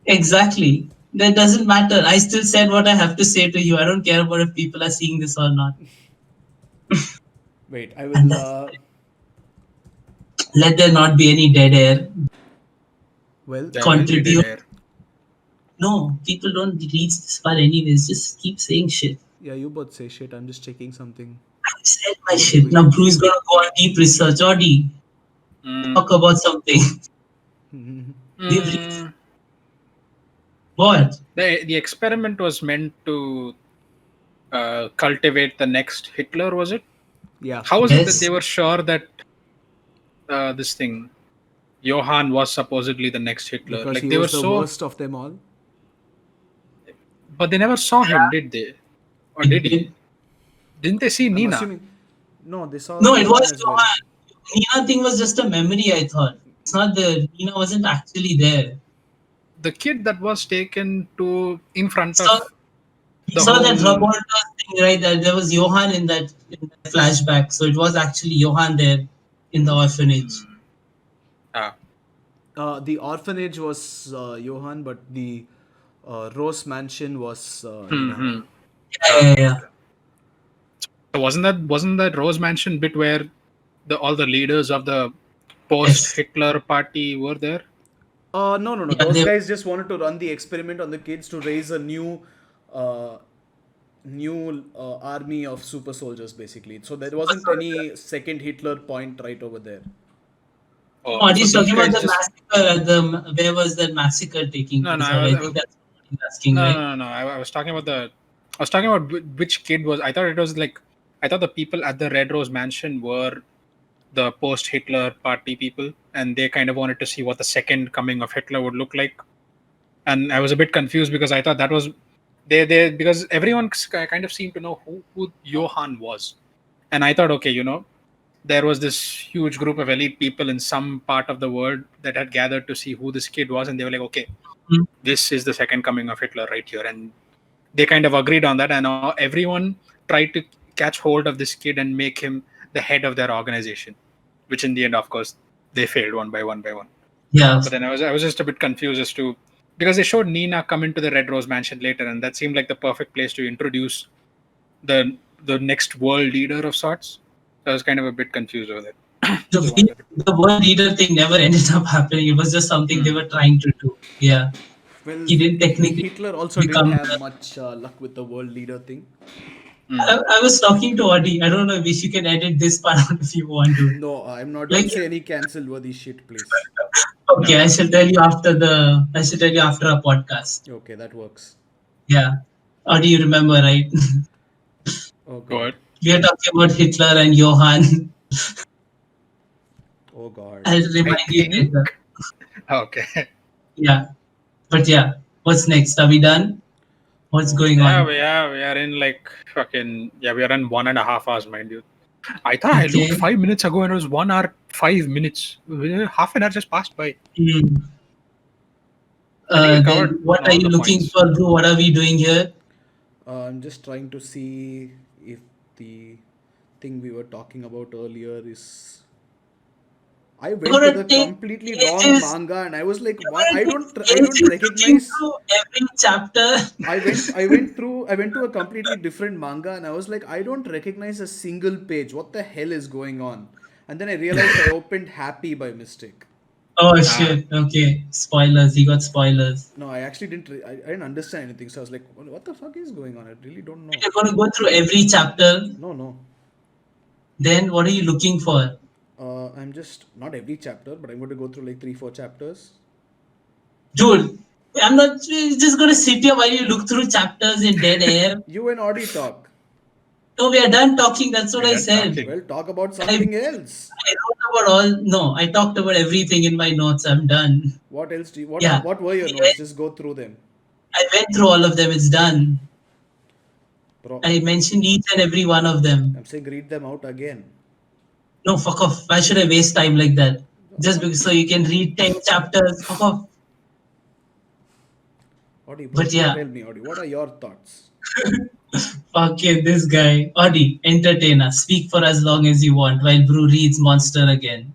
Exactly. That doesn't matter. I still said what I have to say to you. I don't care about if people are seeing this or not. Wait, I And will. that's, let there not be any dead air. Well, There will be dead Contribute. air. No, people don't reach this far anyways. Just keep saying shit. yeah, you both say shit. I'm just checking something. I said my Really shit. Now quickly. Bru is gonna go on deep research. Audi, Mm, talk about something. We've reached mm. what? The experiment was meant to cultivate the next Hitler, was it? Yeah, How was it that Yes. they were sure that this thing, Johann, was supposedly the next Hitler? because Like he they were was the so, worst of them all. but they never saw him, did they? Or It did did. he? Didn't they see I'm Nina? assuming. No, they saw No, it Johan was as well. Johan. Nina thing was just a memory, I thought. It's not the Nina wasn't actually there. The kid that was taken to in front Saw of we the saw that whole. Roberta thing, right? That there was Johan in that flashback. So it was actually Johan there in the orphanage. Ah, The orphanage was Johan, but the Rose Mansion was Nina. hmm. Yeah. Okay. So wasn't that Rose Mansion bit where all the leaders of the post Yes. Hitler party were there? No. Yeah, Those they guys just wanted to run the experiment on the kids to raise a uh, new army of super soldiers, basically. So there wasn't any second Hitler point right over there. Oh, no, so he's these talking about guys the just massacre at the where was that massacre taking no, no. place? I I was, I think was that's what he's asking, no, no, right? no, no. I was talking about which kid was. I thought it was like I thought the people at the Red Rose Mansion were the post Hitler party people, and they kind of wanted to see what the second coming of Hitler would look like. And I was a bit confused because I thought that was they because everyone kind of seemed to know who Johann was, and I thought, okay, there was this huge group of elite people in some part of the world that had gathered to see who this kid was, and they were like, okay, Mhm. this is the second coming of Hitler right here, and they kind of agreed on that, and everyone tried to catch hold of this kid and make him the head of their organization, which in the end, of course, they failed one by one by one. Yeah. But then I was just a bit confused as to because they showed Nina come into the Red Rose Mansion later, and that seemed like the perfect place to introduce the next world leader of sorts. So I was kind of a bit confused over that. The Just wanted to. the world leader thing never ended up happening. It was just something they Hmm. were trying to do. Yeah. Well, He didn't technically Hitler also didn't become have the much luck with the world leader thing. Hmm. I was talking to Audi. I don't know if you can edit this part out if you want to. No, I'm not. Don't Like, say any cancel worthy shit, please. okay, I No. shall tell you after I shall tell you after our podcast. Okay, that works. Yeah. Audi, you remember, right? Oh Go god. ahead. We are talking about Hitler and Johann. Oh god. I'll I remind you think. later. Okay. Yeah. But yeah, what's next? Are we done? What's going Yeah, on? we are in like fucking we are in 1.5 hours, mind you. I thought I looked Okay. 5 minutes ago and it was 1 hour 5 minutes. Half an hour just passed by. Hmm. I think we Then covered what are all you the looking points. for, bro? What are we doing here? I'm just trying to see if the thing we were talking about earlier is. I You're went to gonna the take completely wrong ages. manga and I was like, You're why? gonna I take don't ages looking recognize. through every chapter. I went to a completely different manga and I was like, I don't recognize a single page. What the hell is going on? And then I realized I opened Happy by mistake. Oh Ah, shit. Okay. Spoilers. You got spoilers. No, I actually didn't. I didn't understand anything. So I was like, what the fuck is going on? I really don't know. You're gonna go through every chapter. No. Then what are you looking for? I'm just not every chapter, but I'm going to go through like 3-4 chapters. Dude, I'm not just gonna sit here while you look through chapters in dead air. You and Audi talk. No, we are done talking. That's what we're I done said. talking. Well, talk about I, something else. I wrote about all. No, I talked about everything in my notes. I'm done. What else do you? Yeah. What were your We notes? went, Just go through them. I went through all of them. It's done. Bro, I mentioned each and every one of them. I'm saying read them out again. No, fuck off. Why should I waste time like that? Just because so you can read 10 chapters. Fuck off. Audi, bro, But you yeah, tell me, Audi, what are your thoughts? fucking this guy. Audi, entertain us. Speak for as long as you want while Bru reads Monster again.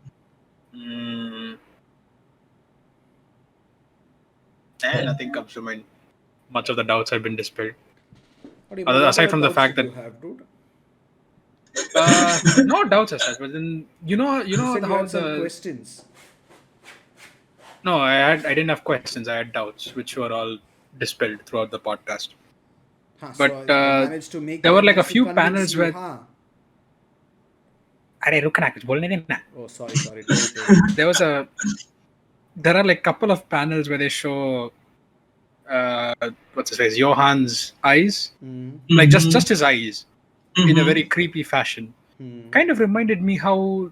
Nothing comes to mind. Much of the doubts have been dispelled. What do you mean? What Aside other from the doubts fact did that you have, dude? no doubts as such, but then you know You said you how had some the questions. no, I didn't have questions. I had doubts, which were all dispelled throughout the podcast. So But I managed to there were like a managed to few convince panels you, where huh? अरे रुक ना कुछ बोलने देना. Oh, sorry. Tell me. There are like couple of panels where they show what's his face, Johan's eyes, like just his eyes in a very creepy fashion. Kind of reminded me how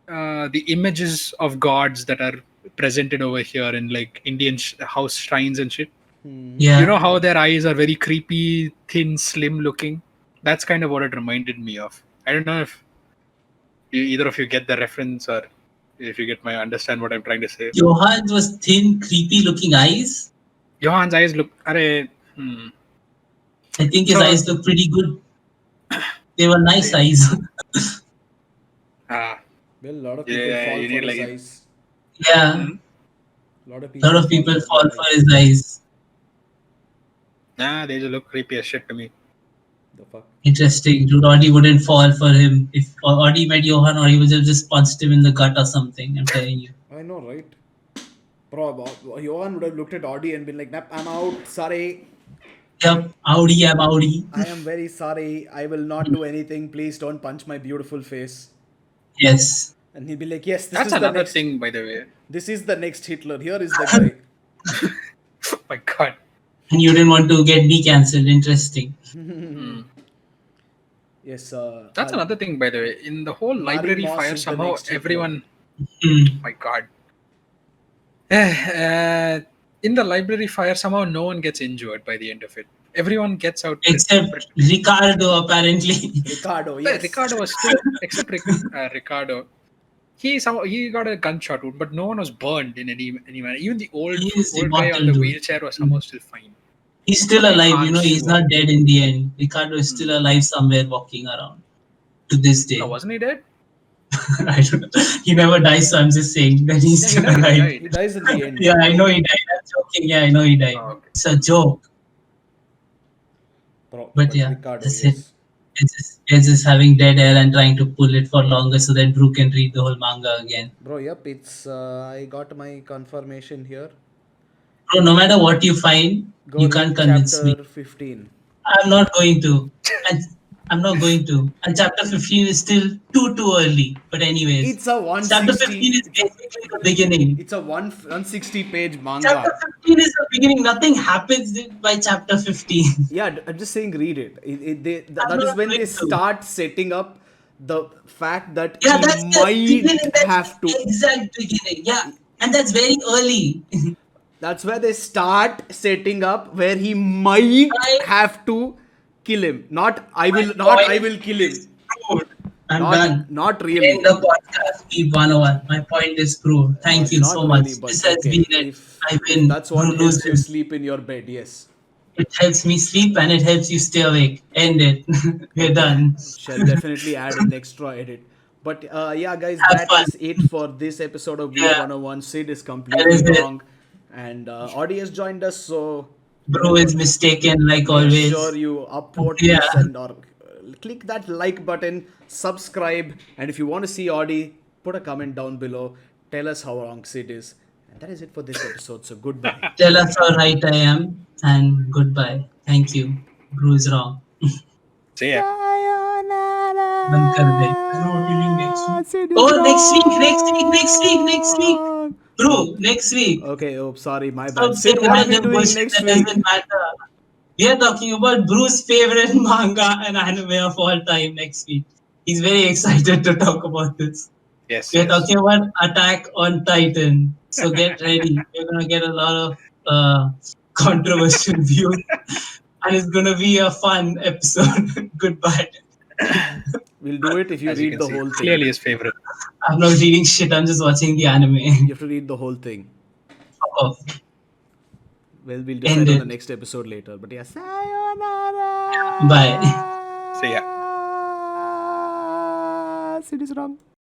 the images of gods that are presented over here in like Indian house shrines and shit. Yeah. You know how their eyes are very creepy, thin, slim looking. That's kind of what it reminded me of. I don't know if either of you get the reference or if you get my understand what I'm trying to say. Johan was thin, creepy looking eyes. Johan's eyes look. I think his So- eyes look pretty good. They were nice eyes. Ah, Well, a lot of people Yeah, fall you for need, his like, eyes. Yeah. A lot of A lot of people fall that for his eyes. nah, they just look creepy as shit to me. The fuck? Interesting. Dude, Audi wouldn't fall for him. If Audi met Johan, or he would have just punched him in the gut or something. I'm telling you. I know, right? Bro, Johan would have looked at Audi and been like, "Nap, I'm out. Sorry. Yep. Audi, I'm Audi. I am very sorry. I will not do anything. Please don't punch my beautiful face." Yes. And he'd be like, "Yes, this That's is the another next. thing, by the way. This is the next Hitler. Here is the guy." Oh my god. And you didn't want to get me cancelled. Interesting. Yes. That's another thing, by the way. In the whole Mary library Moss fire, is the somehow next Hitler. everyone. Hmm. My god. In the library fire, somehow no one gets injured by the end of it. Everyone gets out. Except Ricardo, apparently. Ricardo. Yeah, Yes. Ricardo was still, except Ricardo. He got a gunshot wound, but no one was burned in any manner. Even the old He is guy on immortal, the dude. wheelchair was somehow still fine. He's still alive, you know, Hans he's too. not dead in the end. Ricardo is still alive somewhere walking around to this day. No, wasn't he dead? I don't know. He never dies, so I'm just saying that he's Yeah, still he alive. died. He dies in the end. Yeah, I know he died. I'm joking. Yeah, I know he died. Oh, okay. It's a joke. But yeah, Ricardo, that's yes. it. It's just having dead air and trying to pull it for longer so that Bru can read the whole manga again. Bro, yep, it's I got my confirmation here. Bro, no matter what you find, Go you read can't convince me. chapter 15. I'm not going to. I'm not going to. And chapter 15 is still too early. But anyways, It's a chapter 160. 15 is basically the beginning. It's a 160 page manga. Chapter 15 is the beginning. Nothing happens by chapter 15. Yeah, I'm just saying read it. That I'm is not when they going to. start setting up the fact that Yeah, he that's the beginning. might That's have the to. exact beginning. Yeah. And that's very early. That's where they start setting up where he might have to kill him. Not I will kill him. Proved. I'm done. Not really. In the podcast, Weeb101. My point is proved. Thank you Not so really, much. but This has okay. been it. If I win. that's what Bru helps you loses. sleep in your bed, yes. It helps me sleep and it helps you stay awake. End it. We're done. Shall definitely add an extra edit. But yeah, guys, Have that fun. is it for this episode of Yeah. Weeb101. Sid is That completely is it. wrong. And Audi has joined us, so Bro is mistaken like make always. sure you upvote Yeah. this and or click that like button, subscribe, and if you want to see Audi, put a comment down below. Tell us how wrong Sid is. And that is it for this episode. So goodbye. Tell us how right I am and goodbye. Thank you. Bru is wrong. See ya. बंद कर दे. I know what you're doing next week. Oh, next week. Bro, next week. Okay, oh sorry, my Stop bad. Sid, saying what are we random doing bullshit next that week? doesn't matter. We are talking about Bru's favorite manga and anime of all time next week. He's very excited to talk about this. Yes. We're talking about Attack on Titan. So get ready. We're going to get a lot of controversial views. And it's going to be a fun episode. Goodbye. We'll do it if you As you read can the see, whole thing. clearly his favorite. I'm not reading shit. I'm just watching the anime. You have to read the whole thing. Oh, Well, we'll decide End on it. the next episode later. But yeah, sayonara. bye. See ya. Sid is wrong.